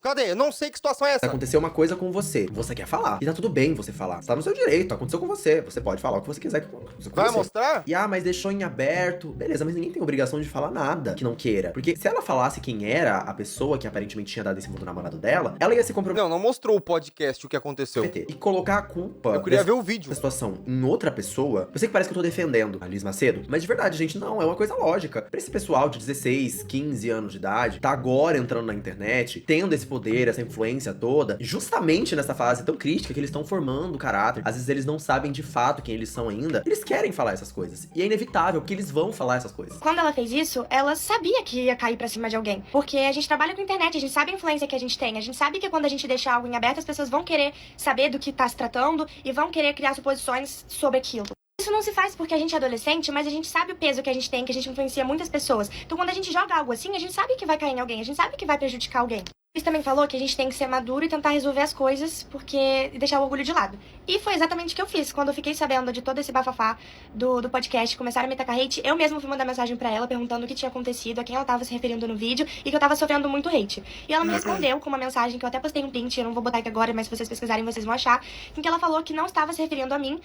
Cadê? Eu não sei que situação é essa. aconteceu uma coisa com você, você quer falar. E tá tudo bem você falar. Você tá no seu direito, aconteceu com você. Você pode falar o que você quiser com você. Vai mostrar? E mas deixou em aberto. Beleza, mas ninguém tem obrigação de falar nada que não queira. Porque se ela falasse quem era a pessoa que aparentemente tinha dado esse mundo namorado dela, ela ia se comprometer. Não mostrou o podcast, o que aconteceu. E colocar a culpa Eu queria ver o vídeo. da situação em outra pessoa. Eu sei que parece que eu tô defendendo a Liz Macedo, mas de verdade, gente, não, é uma coisa lógica. Pra esse pessoal de 16, 15 anos de idade, tá agora entrando na internet, tendo esse poder, essa influência toda, justamente nessa fase tão crítica que eles estão formando o caráter. Às vezes eles não sabem de fato quem eles são ainda. Eles querem falar essas coisas. E é inevitável, porque eles vão falar essas coisas. Quando ela fez isso, ela sabia que ia cair pra cima de alguém. Porque a gente trabalha com internet, a gente sabe a influência que a gente tem. A gente sabe que quando a gente deixa algo em aberto, as pessoas vão querer saber do que tá se tratando e vão querer criar suposições sobre aquilo. Isso não se faz porque a gente é adolescente, mas a gente sabe o peso que a gente tem, que a gente influencia muitas pessoas. Então quando a gente joga algo assim, a gente sabe que vai cair em alguém, a gente sabe que vai prejudicar alguém. Ele também falou que a gente tem que ser maduro e tentar resolver as coisas, porque deixar o orgulho de lado. E foi exatamente o que eu fiz. Quando eu fiquei sabendo de todo esse bafafá do podcast, começaram a me tacar hate, eu mesma fui mandar mensagem pra ela, perguntando o que tinha acontecido, a quem ela tava se referindo no vídeo, e que eu tava sofrendo muito hate. E ela me respondeu com uma mensagem, que eu até postei um print, eu não vou botar aqui agora, mas se vocês pesquisarem, vocês vão achar, em que ela falou que não estava se referindo a mim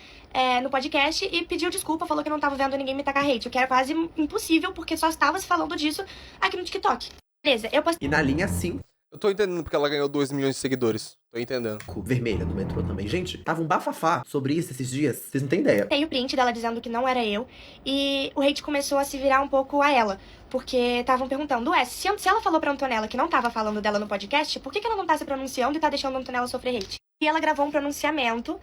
no podcast, e pediu desculpa, falou que não tava vendo ninguém me tacar hate, o que era quase impossível, porque só estava se falando disso aqui no TikTok. Beleza, eu postei... E na linha 5, Eu tô entendendo porque ela ganhou 2 milhões de seguidores. Tô entendendo. vermelha do metrô também. Gente, tava um bafafá sobre isso esses dias. Vocês não têm ideia. Tem o print dela dizendo que não era eu, e o hate começou a se virar um pouco a ela, porque estavam perguntando, se ela falou pra Antonella que não tava falando dela no podcast, por que ela não tá se pronunciando e tá deixando a Antonella sofrer hate? E ela gravou um pronunciamento,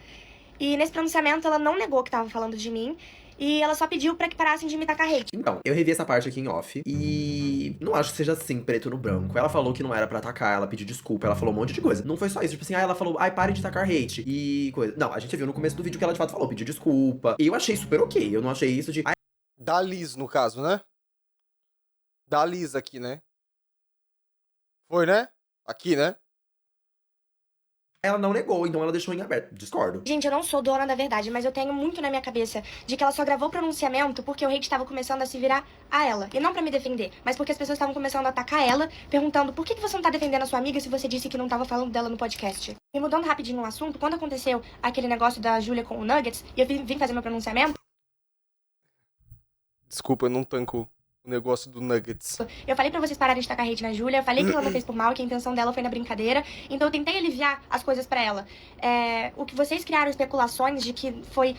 e nesse pronunciamento ela não negou que tava falando de mim, e ela só pediu pra que parassem de me tacar hate. Então, eu revi essa parte aqui em off e não acho que seja assim, preto no branco. Ela falou que não era pra atacar, ela pediu desculpa, ela falou um monte de coisa. Não foi só isso, tipo assim, ela falou, pare de tacar hate e coisa. Não, a gente viu no começo do vídeo que ela de fato falou, pediu desculpa. E eu achei super ok, eu não achei isso de... Da Liz, no caso, né? Da Liz aqui, né? Foi, né? Aqui, né? Ela não negou, então ela deixou em aberto. Discordo. Gente, eu não sou dona da verdade, mas eu tenho muito na minha cabeça de que ela só gravou o pronunciamento porque o hate tava começando a se virar a ela. E não pra me defender, mas porque as pessoas estavam começando a atacar ela, perguntando por que você não tá defendendo a sua amiga se você disse que não tava falando dela no podcast. E mudando rapidinho o assunto, quando aconteceu aquele negócio da Júlia com o Nuggets, e eu vim fazer meu pronunciamento... Desculpa, eu não tanco o negócio do Nuggets. Eu falei pra vocês pararem de tacar hate na Júlia, eu falei que ela não fez por mal, que a intenção dela foi na brincadeira, então eu tentei aliviar as coisas pra ela. O que vocês criaram especulações de que foi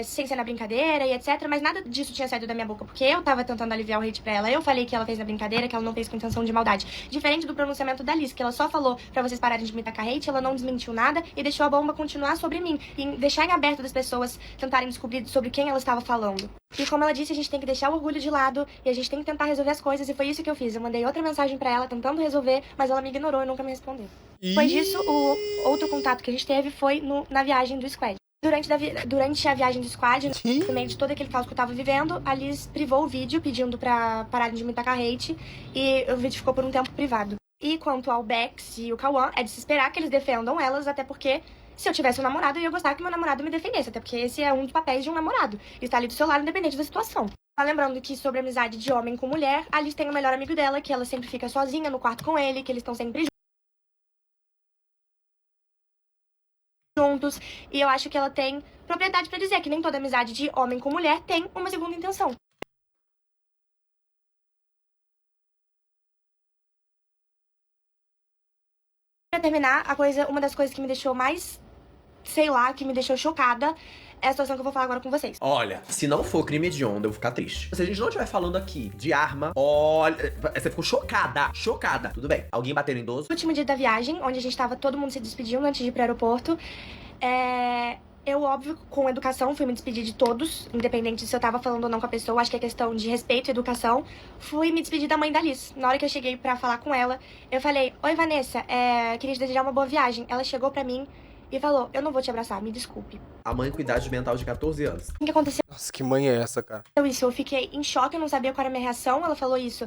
sem ser na brincadeira e etc, mas nada disso tinha saído da minha boca, porque eu tava tentando aliviar o hate pra ela. Eu falei que ela fez na brincadeira, que ela não fez com intenção de maldade. Diferente do pronunciamento da Liz, que ela só falou pra vocês pararem de me tacar hate, ela não desmentiu nada e deixou a bomba continuar sobre mim, e deixar em aberto das pessoas tentarem descobrir sobre quem ela estava falando. E como ela disse, a gente tem que deixar o orgulho de lado e a gente tem que tentar resolver as coisas, e foi isso que eu fiz. Eu mandei outra mensagem pra ela tentando resolver, mas ela me ignorou e nunca me respondeu. Depois disso, o outro contato que a gente teve foi na viagem do Squad. Durante a viagem do Squad, no meio de todo aquele caos que eu tava vivendo, a Liz privou o vídeo pedindo pra pararem de me tacar hate, e o vídeo ficou por um tempo privado. E quanto ao Bex e o Cauã, é de se esperar que eles defendam elas, até porque se eu tivesse um namorado, eu ia gostar que meu namorado me defendesse, até porque esse é um dos papéis de um namorado, estar ali do seu lado independente da situação. Lembrando que sobre amizade de homem com mulher, a Liz tem o melhor amigo dela, que ela sempre fica sozinha no quarto com ele, que eles estão sempre juntos, e eu acho que ela tem propriedade pra dizer que nem toda amizade de homem com mulher tem uma segunda intenção. Pra terminar, uma das coisas que me deixou mais, sei lá, que me deixou chocada, é a situação que eu vou falar agora com vocês. Olha, se não for crime hediondo, eu vou ficar triste. Se a gente não estiver falando aqui de arma, olha, você ficou chocada, chocada. Tudo bem, alguém bateu em idoso? No último dia da viagem, onde a gente tava todo mundo se despedindo antes de ir pro aeroporto, eu, óbvio, com educação, fui me despedir de todos, independente se eu tava falando ou não com a pessoa, acho que é questão de respeito e educação. Fui me despedir da mãe da Liz. Na hora que eu cheguei pra falar com ela, eu falei: oi, Vanessa, queria te desejar uma boa viagem. Ela chegou pra mim e falou: eu não vou te abraçar, me desculpe. A mãe com idade mental de 14 anos. O que aconteceu? Nossa, que mãe é essa, cara? Isso, eu fiquei em choque, eu não sabia qual era a minha reação. Ela falou isso,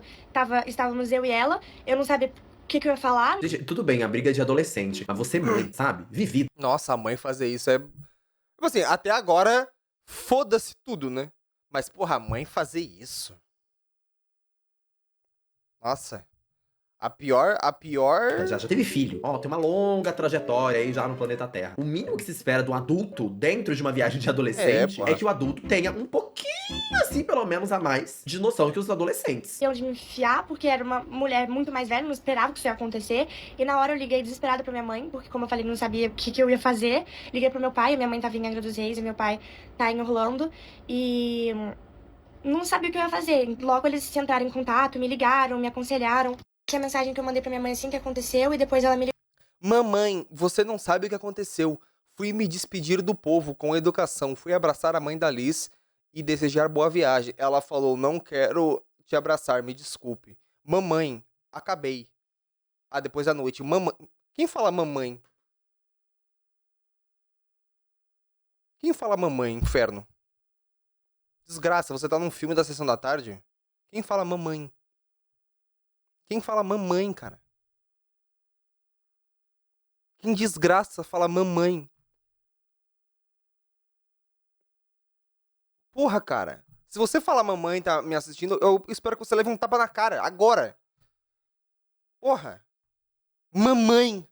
estávamos eu e ela, eu não sabia o que eu ia falar. Gente, tudo bem, a briga é de adolescente, mas você mãe, sabe? Vivida. Nossa, a mãe fazer isso é... Tipo assim, até agora, foda-se tudo, né? Mas, porra, a mãe fazer isso... Nossa... A pior... Já teve filho. Ó, tem uma longa trajetória aí já no planeta Terra. O mínimo que se espera de um adulto dentro de uma viagem de adolescente é que o adulto tenha um pouquinho, assim, pelo menos a mais, de noção que os adolescentes. Eu de me enfiar, porque era uma mulher muito mais velha, não esperava que isso ia acontecer. E na hora eu liguei desesperada pra minha mãe, porque como eu falei, não sabia o que eu ia fazer. Liguei pro meu pai, minha mãe tava em Angra dos Reis e meu pai tá em Orlando. E não sabia o que eu ia fazer. Logo eles entraram em contato, me ligaram, me aconselharam. Que a mensagem que eu mandei pra minha mãe assim que aconteceu, e depois ela me ligou. Mamãe, você não sabe o que aconteceu. Fui me despedir do povo com educação. Fui abraçar a mãe da Liz e desejar boa viagem. Ela falou: não quero te abraçar, me desculpe. Mamãe, acabei. Ah, depois da noite. Mamãe. Quem fala mamãe? Quem fala mamãe, inferno? Desgraça, você tá num filme da Sessão da Tarde? Quem fala mamãe? Quem fala mamãe, cara? Quem desgraça fala mamãe? Porra, cara. Se você falar mamãe e tá me assistindo, eu espero que você leve um tapa na cara. Agora. Porra. Mamãe.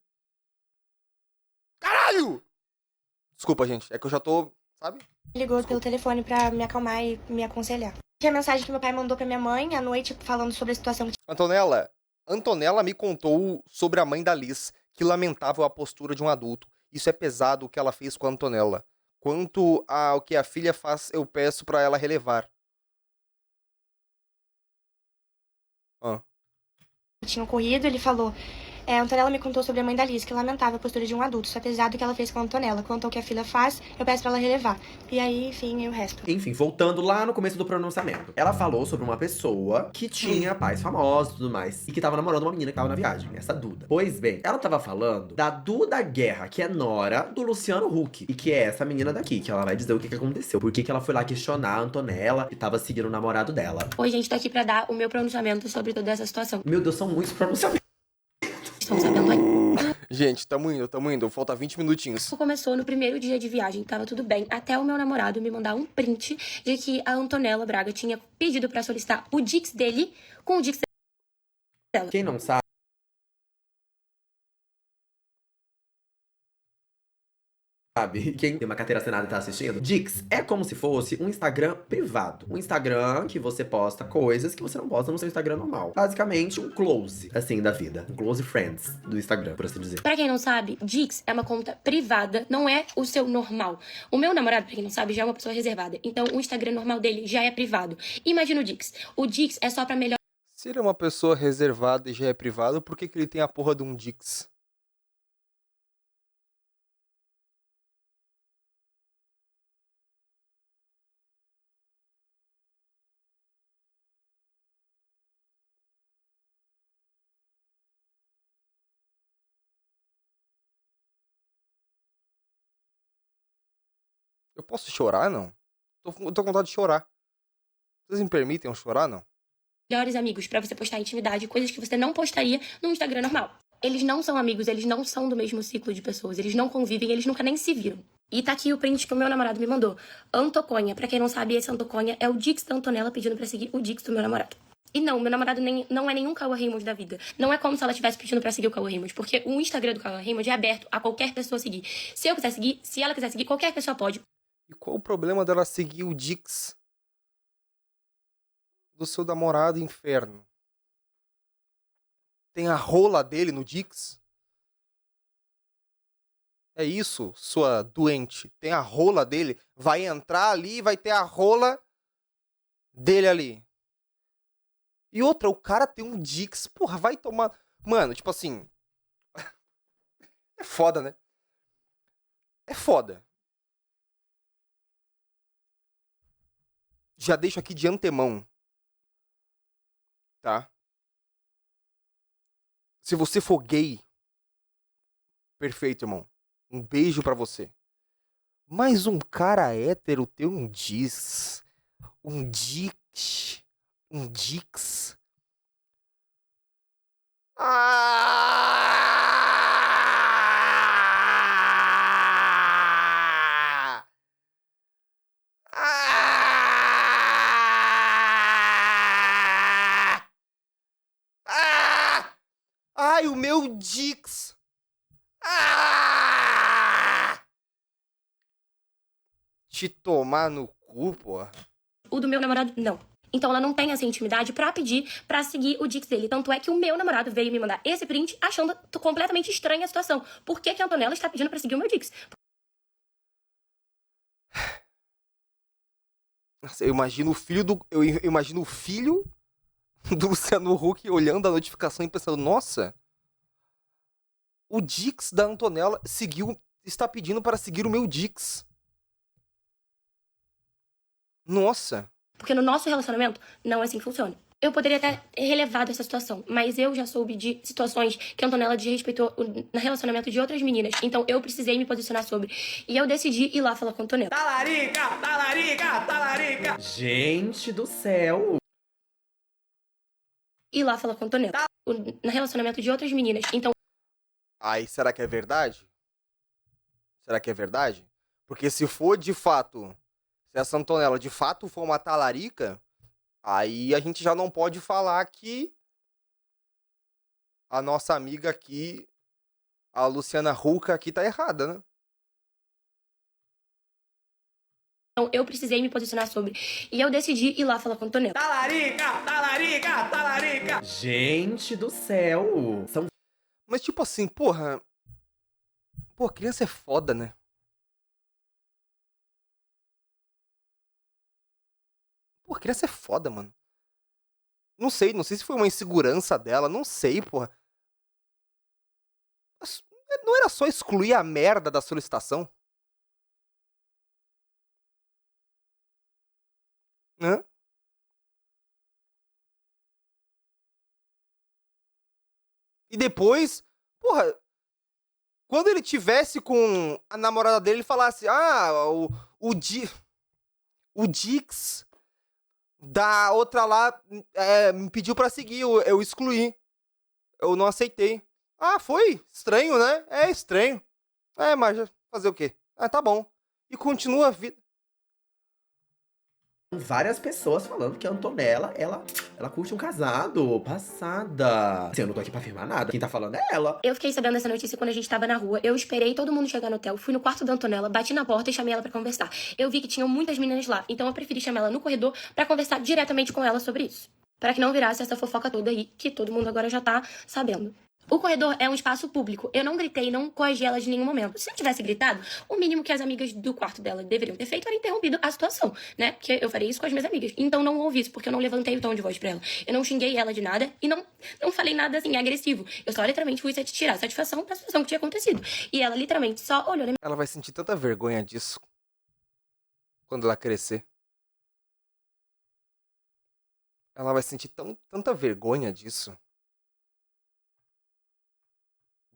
Caralho! Desculpa, gente. É que eu já tô... Sabe? Ligou pelo telefone pra me acalmar e me aconselhar. Que a mensagem que meu pai mandou pra minha mãe à noite, falando sobre a situação. Antonella me contou sobre a mãe da Liz, que lamentava a postura de um adulto. Isso é pesado o que ela fez com a Antonella. Quanto ao que a filha faz, eu peço pra ela relevar. Tinha ocorrido, ele falou... A Antonella me contou sobre a mãe da Liz, que lamentava a postura de um adulto. Isso é pesado o que ela fez com a Antonella. Quanto ao que a filha faz, eu peço pra ela relevar. E aí, enfim, o resto. Enfim, voltando lá no começo do pronunciamento. Ela falou sobre uma pessoa que tinha pais famosos e tudo mais. E que tava namorando uma menina que tava na viagem, essa Duda. Pois bem, ela tava falando da Duda Guerra, que é nora do Luciano Huck. E que é essa menina daqui, que ela vai dizer o que aconteceu. Por que ela foi lá questionar a Antonella, que tava seguindo o namorado dela. Oi, gente, tô aqui pra dar o meu pronunciamento sobre toda essa situação. Meu Deus, são muitos pronunciamentos. Estão sabendo aí? Gente, tamo indo. Falta 20 minutinhos. Tudo começou no primeiro dia de viagem, tava tudo bem, até o meu namorado me mandar um print de que a Antonella Braga tinha pedido pra solicitar o Dix dele com o Dix dela. Quem não sabe, quem tem uma carteira assinada e tá assistindo, Dix é como se fosse um Instagram privado. Um Instagram que você posta coisas que você não posta no seu Instagram normal. Basicamente, um close, assim, da vida. Um close friends do Instagram, por assim dizer. Pra quem não sabe, Dix é uma conta privada, não é o seu normal. O meu namorado, pra quem não sabe, já é uma pessoa reservada. Então, o Instagram normal dele já é privado. Imagina o Dix. O Dix é só pra melhor... Se ele é uma pessoa reservada e já é privado, por que ele tem a porra de um Dix? Eu posso chorar, não? Eu tô com vontade de chorar. Vocês me permitem eu chorar, não? melhores amigos pra você postar intimidade, coisas que você não postaria no Instagram normal. Eles não são amigos, eles não são do mesmo ciclo de pessoas, eles não convivem, eles nunca nem se viram. E tá aqui o print que o meu namorado me mandou. Antoconha, pra quem não sabe, esse Antoconha é o Dix da Antonella pedindo pra seguir o Dix do meu namorado. E não, meu namorado não é nenhum Cauã Raymond da vida. Não é como se ela estivesse pedindo pra seguir o Cauã Raymond, porque o Instagram do Cauã Raymond é aberto a qualquer pessoa seguir. Se eu quiser seguir, se ela quiser seguir, qualquer pessoa pode. E qual o problema dela seguir o Dix do seu namorado, inferno? Tem a rola dele no Dix? É isso, sua doente. Tem a rola dele, vai entrar ali e vai ter a rola dele ali. E outra, o cara tem um Dix. Porra, vai tomar... Mano, tipo assim... É foda, né? É foda. Já deixo aqui de antemão. Tá? Se você for gay... Perfeito, irmão. Um beijo pra você. Mas um cara hétero ter um Dix... Um Dix... Um Dix... Ah! Ah! Ah! Ai, o meu Dix! Ah! Te tomar no cu, porra. O do meu namorado, não. Então ela não tem essa intimidade pra pedir pra seguir o Dix dele. Tanto é que o meu namorado veio me mandar esse print achando completamente estranha a situação. Por que a Antonella está pedindo pra seguir o meu Dix? Nossa, eu imagino o filho do... Eu imagino o filho do Luciano Huck olhando a notificação e pensando, nossa, o Dix da Antonella está pedindo para seguir o meu Dix. Nossa. Porque no nosso relacionamento, não é assim que funciona. Eu poderia até ter relevado essa situação, mas eu já soube de situações que a Antonella desrespeitou no relacionamento de outras meninas. Então eu precisei me posicionar sobre. E eu decidi ir lá falar com a Antonella. Talarica, talarica, talarica. Gente do céu. Ir lá falar com a Antonella. No relacionamento de outras meninas. Então... Aí, será que é verdade? Será que é verdade? Porque se for de fato... Se essa Antonella de fato for uma talarica, aí a gente já não pode falar que a nossa amiga aqui, a Luciana Huck aqui, tá errada, né? Então eu precisei me posicionar sobre. E eu decidi ir lá falar com a Antonella. Talarica, talarica, talarica. Gente do céu. Mas tipo assim, porra... Pô, criança é foda, né? Pô, criança é foda, mano. Não sei se foi uma insegurança dela, não sei, porra. Não era só excluir a merda da solicitação? Hã? E depois, porra, quando ele tivesse com a namorada dele, ele falasse, o Dix da outra lá me pediu pra seguir, eu excluí. Eu não aceitei. Ah, foi? Estranho, né? É estranho. Mas fazer o quê? Ah, tá bom. E continua a vida. Várias pessoas falando que a Antonella, ela curte um casado. Passada. Assim, eu não tô aqui pra afirmar nada. Quem tá falando é ela. Eu fiquei sabendo dessa notícia quando a gente tava na rua. Eu esperei todo mundo chegar no hotel. Fui no quarto da Antonella, bati na porta e chamei ela pra conversar. Eu vi que tinham muitas meninas lá. Então eu preferi chamar ela no corredor pra conversar diretamente com ela sobre isso. Pra que não virasse essa fofoca toda aí, que todo mundo agora já tá sabendo. O corredor é um espaço público. Eu não gritei, não coagi ela de nenhum momento. Se eu tivesse gritado, o mínimo que as amigas do quarto dela deveriam ter feito era interrompido a situação, né? Porque eu faria isso com as minhas amigas. Então não ouvi isso, porque eu não levantei o tom de voz pra ela. Eu não xinguei ela de nada e não falei nada, assim, agressivo. Eu só literalmente fui tirar satisfação da situação que tinha acontecido. E ela literalmente só olhou na minha... Ela vai sentir tanta vergonha disso quando ela crescer. Ela vai sentir tanta vergonha disso.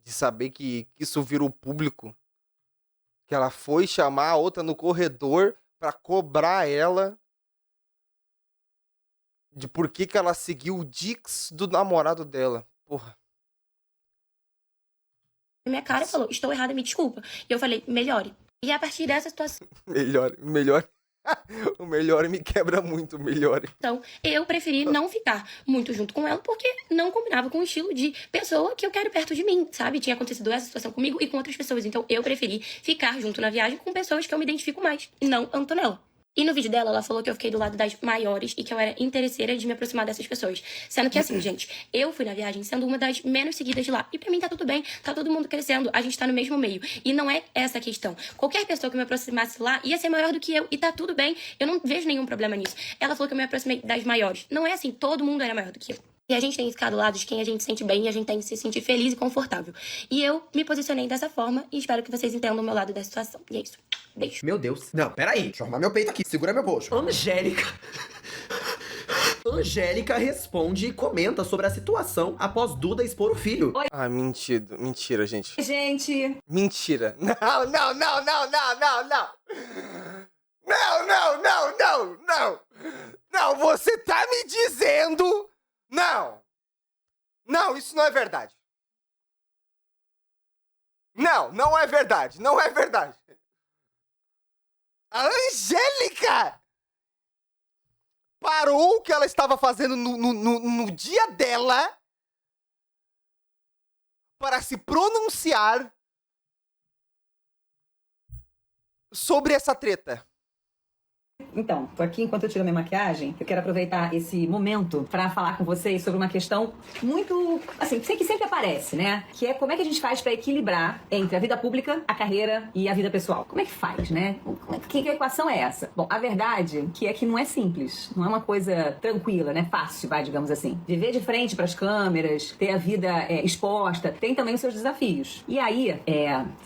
De saber que isso virou público. Que ela foi chamar a outra no corredor pra cobrar ela de por que ela seguiu o Dix do namorado dela. Porra. minha cara e falou, estou errada, me desculpa. E eu falei, melhore. E a partir dessa situação... Melhor. O melhor me quebra muito, melhor. Então, eu preferi não ficar muito junto com ela, porque não combinava com o estilo de pessoa que eu quero perto de mim, sabe? Tinha acontecido essa situação comigo e com outras pessoas. Então, eu preferi ficar junto na viagem com pessoas que eu me identifico mais, e não Antonella. E no vídeo dela, ela falou que eu fiquei do lado das maiores e que eu era interesseira de me aproximar dessas pessoas. Sendo que assim, gente, eu fui na viagem sendo uma das menos seguidas de lá. E pra mim tá tudo bem, tá todo mundo crescendo, a gente tá no mesmo meio. E não é essa a questão. Qualquer pessoa que me aproximasse lá ia ser maior do que eu e tá tudo bem. Eu não vejo nenhum problema nisso. Ela falou que eu me aproximei das maiores. Não é assim, todo mundo era maior do que eu. E a gente tem que ficar do lado de quem a gente sente bem e a gente tem que se sentir feliz e confortável. E eu me posicionei dessa forma e espero que vocês entendam o meu lado da situação. E é isso. Beijo. Meu Deus. Não, peraí. Deixa eu arrumar meu peito aqui. Segura meu bolso. Angélica. Angélica responde e comenta sobre a situação após Duda expor o filho. Ah, mentira. Mentira, gente. Gente. Mentira. Não. Não, você tá me dizendo... Não, isso não é verdade. Não é verdade. Não é verdade. A Angélica parou o que ela estava fazendo no dia dela para se pronunciar sobre essa treta. Então, tô aqui enquanto eu tiro minha maquiagem. Eu quero aproveitar esse momento pra falar com vocês sobre uma questão muito, assim, que sempre aparece, né? Que é como é que a gente faz pra equilibrar entre a vida pública, a carreira e a vida pessoal. Como é que faz, né? Que equação é essa? Bom, a verdade é que não é simples. Não é uma coisa tranquila, né? Fácil, digamos assim. Viver de frente pras câmeras, ter a vida exposta, tem também os seus desafios. E aí,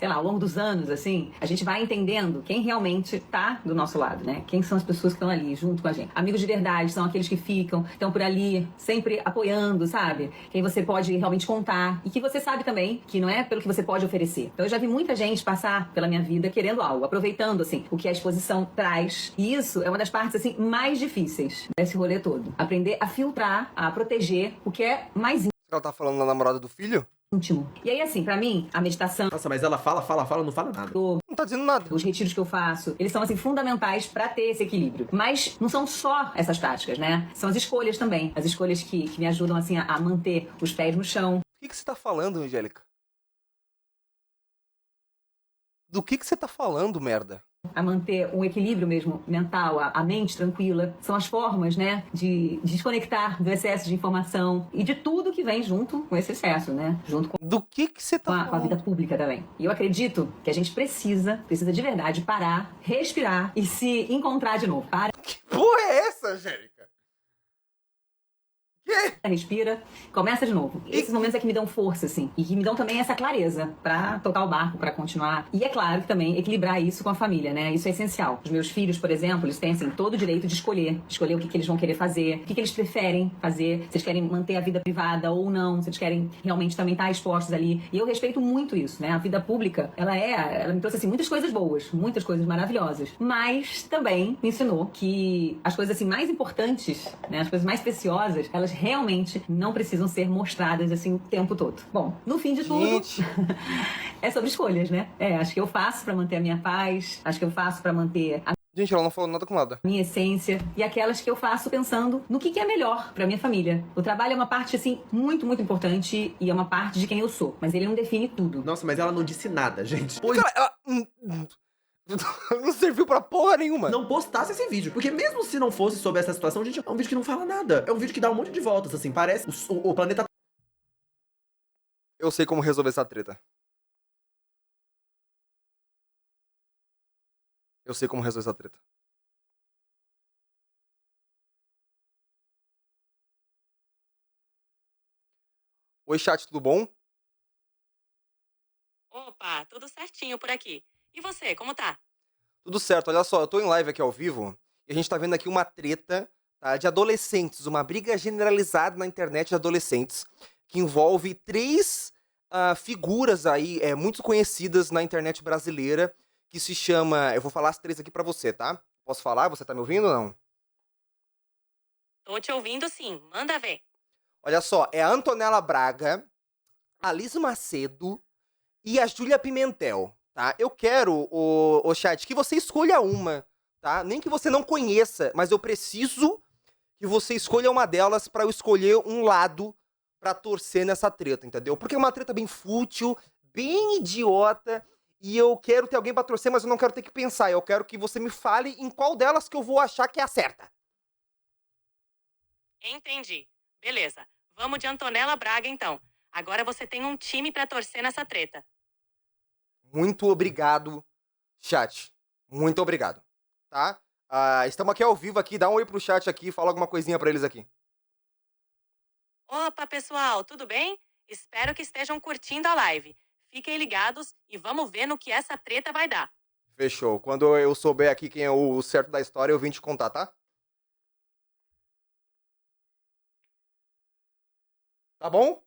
sei lá, ao longo dos anos, assim, a gente vai entendendo quem realmente tá do nosso lado, né? Quem são as pessoas que estão ali junto com a gente. Amigos de verdade são aqueles que estão por ali, sempre apoiando, sabe? Quem você pode realmente contar. E que você sabe também que não é pelo que você pode oferecer. Então eu já vi muita gente passar pela minha vida querendo algo, aproveitando, assim, o que a exposição traz. E isso é uma das partes, assim, mais difíceis desse rolê todo. Aprender a filtrar, a proteger o que é mais Ela tá falando da namorada do filho? íntimo. E aí, assim, pra mim, a meditação... Nossa, mas ela fala, não fala nada. Não tá dizendo nada. Os retiros que eu faço, eles são, assim, fundamentais pra ter esse equilíbrio. Mas não são só essas práticas, né? São as escolhas também. As escolhas que me ajudam, assim, a manter os pés no chão. Do que você tá falando, Angélica? Do que você tá falando, merda? A manter um equilíbrio mesmo mental, a mente tranquila. São as formas, né, de desconectar do excesso de informação e de tudo que vem junto com esse excesso, né? Junto com... Do que você tá falando? Com a vida pública também. E eu acredito que a gente precisa de verdade parar, respirar e se encontrar de novo. Para. Que porra é essa, Angélica? Respira, começa de novo. Esses momentos é que me dão força, assim, e que me dão também essa clareza pra tocar o barco, pra continuar. E é claro que também equilibrar isso com a família, né? Isso é essencial. Os meus filhos, por exemplo, eles têm, assim, todo o direito de escolher o que eles vão querer fazer, o que eles preferem fazer, se eles querem manter a vida privada ou não, se eles querem realmente também estar expostos ali. E eu respeito muito isso, né? A vida pública, ela me trouxe, assim, muitas coisas boas, muitas coisas maravilhosas, mas também me ensinou que as coisas, assim, mais importantes, né? As coisas mais preciosas, elas realmente não precisam ser mostradas assim o tempo todo. Bom, no fim de tudo, é sobre escolhas, né? Acho que eu faço pra manter a minha paz, acho que eu faço pra manter a Gente, ela não falou nada com nada. minha essência e aquelas que eu faço pensando no que é melhor pra minha família. O trabalho é uma parte, assim, muito, muito importante e é uma parte de quem eu sou, mas ele não define tudo. Nossa, mas ela não disse nada, gente. Ela não serviu pra porra nenhuma. Não postasse esse vídeo. Porque mesmo se não fosse sobre essa situação, gente, é um vídeo que não fala nada. É um vídeo que dá um monte de voltas, assim. Parece o planeta... Eu sei como resolver essa treta. Eu sei como resolver essa treta. Oi, chat, tudo bom? Opa, tudo certinho por aqui. E você, como tá? Tudo certo, olha só, eu tô em live aqui ao vivo e a gente tá vendo aqui uma treta, tá, de adolescentes, uma briga generalizada na internet de adolescentes, que envolve três figuras aí, muito conhecidas na internet brasileira, que se chama... Eu vou falar as três aqui pra você, tá? Posso falar? Você tá me ouvindo ou não? Tô te ouvindo sim, manda ver. Olha só, é a Antonella Braga, a Liz Macedo e a Júlia Pimentel. Tá? Eu quero, o chat, que você escolha uma, tá? Nem que você não conheça, mas eu preciso que você escolha uma delas pra eu escolher um lado pra torcer nessa treta, entendeu? Porque é uma treta bem fútil, bem idiota E eu quero ter alguém pra torcer, mas eu não quero ter que pensar. Eu quero que você me fale em qual delas que eu vou achar que é a certa. Entendi. Beleza. Vamos de Antonella Braga, então. Agora você tem um time pra torcer nessa treta. Muito obrigado, chat. Muito obrigado, tá? Estamos aqui ao vivo aqui. Dá um oi pro chat aqui. Fala alguma coisinha pra eles aqui. Opa, pessoal, tudo bem? Espero que estejam curtindo a live. Fiquem ligados e vamos ver no que essa treta vai dar. Fechou. Quando eu souber aqui quem é o certo da história, eu vim te contar, tá? Tá bom?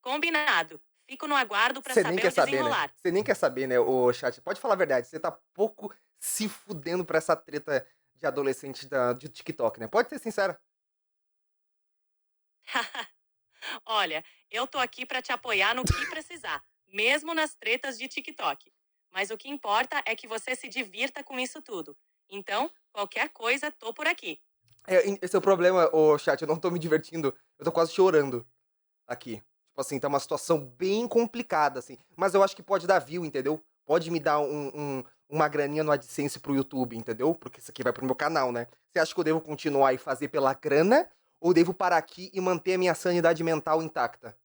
Combinado. Fico no aguardo pra Você nem saber quer o saber, desenrolar. né? Você nem quer saber, né, ô chat? Pode falar a verdade. Você tá pouco se fudendo pra essa treta de adolescente de TikTok, né? Pode ser sincera. Olha, eu tô aqui pra te apoiar no que precisar, mesmo nas tretas de TikTok. Mas o que importa é que você se divirta com isso tudo. Então, qualquer coisa, tô por aqui. Esse é o problema, ô chat. Eu não tô me divertindo. Eu tô quase chorando aqui. Tipo assim, tá uma situação bem complicada, assim. Mas eu acho que pode dar view, entendeu? Pode me dar uma graninha no AdSense pro YouTube, entendeu? Porque isso aqui vai pro meu canal, né? Você acha que eu devo continuar e fazer pela grana? Ou devo parar aqui e manter a minha sanidade mental intacta?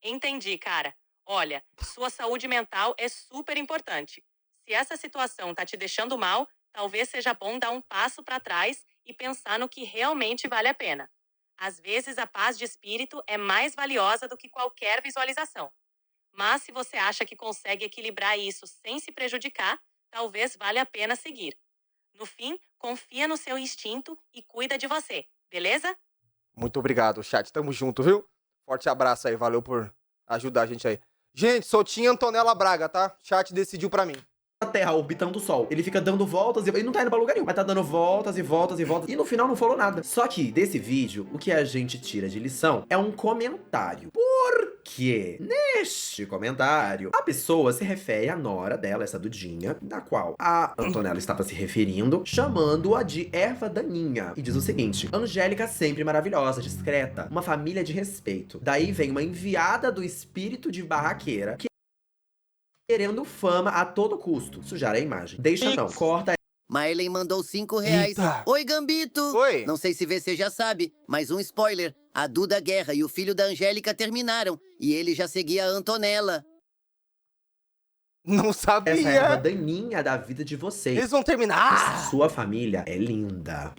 Entendi, cara. Olha, sua saúde mental é super importante. Se essa situação tá te deixando mal, talvez seja bom dar um passo pra trás e pensar no que realmente vale a pena. Às vezes a paz de espírito é mais valiosa do que qualquer visualização. Mas se você acha que consegue equilibrar isso sem se prejudicar, talvez valha a pena seguir. No fim, confia no seu instinto e cuida de você, beleza? Muito obrigado, chat. Tamo junto, viu? Forte abraço aí. Valeu por ajudar a gente aí. Gente, soltinha Antonella Braga, tá? Chat decidiu pra mim. A Terra orbitando o Sol. Ele fica dando voltas e ele não tá indo pra lugar nenhum, mas tá dando voltas e voltas e voltas. E no final não falou nada. Só que desse vídeo, o que a gente tira de lição é um comentário. Porque neste comentário, a pessoa se refere à nora dela, essa Dudinha, da qual a Antonella estava se referindo, chamando-a de erva daninha. E diz o seguinte: Angélica sempre maravilhosa, discreta, uma família de respeito. Daí vem uma enviada do espírito de barraqueira que querendo fama a todo custo. Sujar a imagem. Deixa não, corta. Marley mandou R$5. Eita. Oi, Gambito! Oi. Não sei se você já sabe, mas um spoiler. A Duda Guerra e o filho da Angélica terminaram. E ele já seguia a Antonella. Não sabia. Essa erva daninha da vida de vocês. Eles vão terminar. Sua família é linda.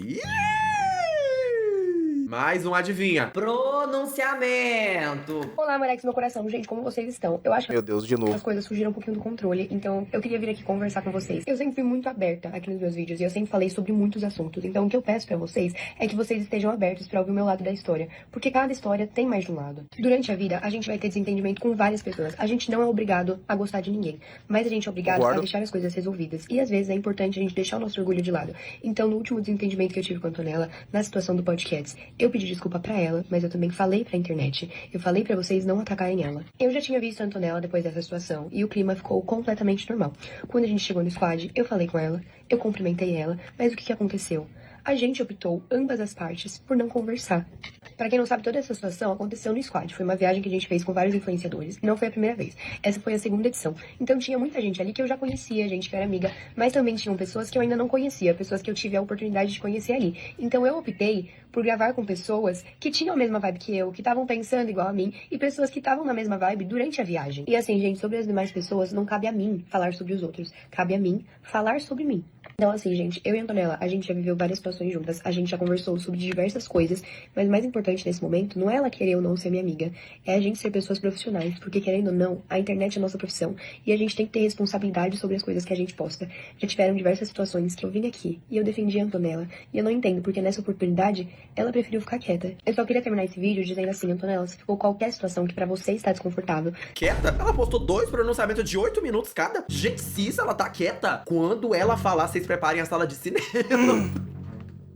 Mais um adivinha. Pronunciamento. Olá, Moleques do meu coração. Gente, como vocês estão? Eu acho que Meu Deus, de novo. as coisas fugiram um pouquinho do controle, então eu queria vir aqui conversar com vocês. Eu sempre fui muito aberta aqui nos meus vídeos e eu sempre falei sobre muitos assuntos. Então o que eu peço pra vocês é que vocês estejam abertos pra ouvir o meu lado da história, porque cada história tem mais de um lado. Durante a vida, a gente vai ter desentendimento com várias pessoas. A gente não é obrigado a gostar de ninguém, mas a gente é obrigado a deixar as coisas resolvidas. E às vezes é importante a gente deixar o nosso orgulho de lado. Então, no último desentendimento que eu tive com a Antonella, na situação do podcast, eu pedi desculpa pra ela, mas eu também falei pra internet. Eu falei pra vocês não atacarem ela. Eu já tinha visto a Antonella depois dessa situação e o clima ficou completamente normal. Quando a gente chegou no squad, eu falei com ela, eu cumprimentei ela, mas o que aconteceu? A gente optou, ambas as partes, por não conversar. Pra quem não sabe, toda essa situação aconteceu no squad. Foi uma viagem que a gente fez com vários influenciadores. E não foi a primeira vez. Essa foi a segunda edição. Então tinha muita gente ali que eu já conhecia, gente que era amiga. Mas também tinham pessoas que eu ainda não conhecia. Pessoas que eu tive a oportunidade de conhecer ali. Então eu optei por gravar com pessoas que tinham a mesma vibe que eu, que estavam pensando igual a mim. E pessoas que estavam na mesma vibe durante a viagem. E assim, gente, sobre as demais pessoas, não cabe a mim falar sobre os outros. Cabe a mim falar sobre mim. Então, assim, gente, eu e a Antonella, a gente já viveu várias situações juntas, a gente já conversou sobre diversas coisas, mas o mais importante nesse momento não é ela querer ou não ser minha amiga, é a gente ser pessoas profissionais, porque querendo ou não, a internet é a nossa profissão, e a gente tem que ter responsabilidade sobre as coisas que a gente posta. Já tiveram diversas situações que eu vim aqui, e eu defendi a Antonella, e eu não entendo, porque nessa oportunidade, ela preferiu ficar quieta. Eu só queria terminar esse vídeo dizendo assim, Antonella, se for qualquer situação que pra você está desconfortável... Quieta? Ela postou 2 pronunciamentos de 8 minutos cada? Gente, se isso ela tá quieta, quando ela falar, vocês preparem a sala de cinema.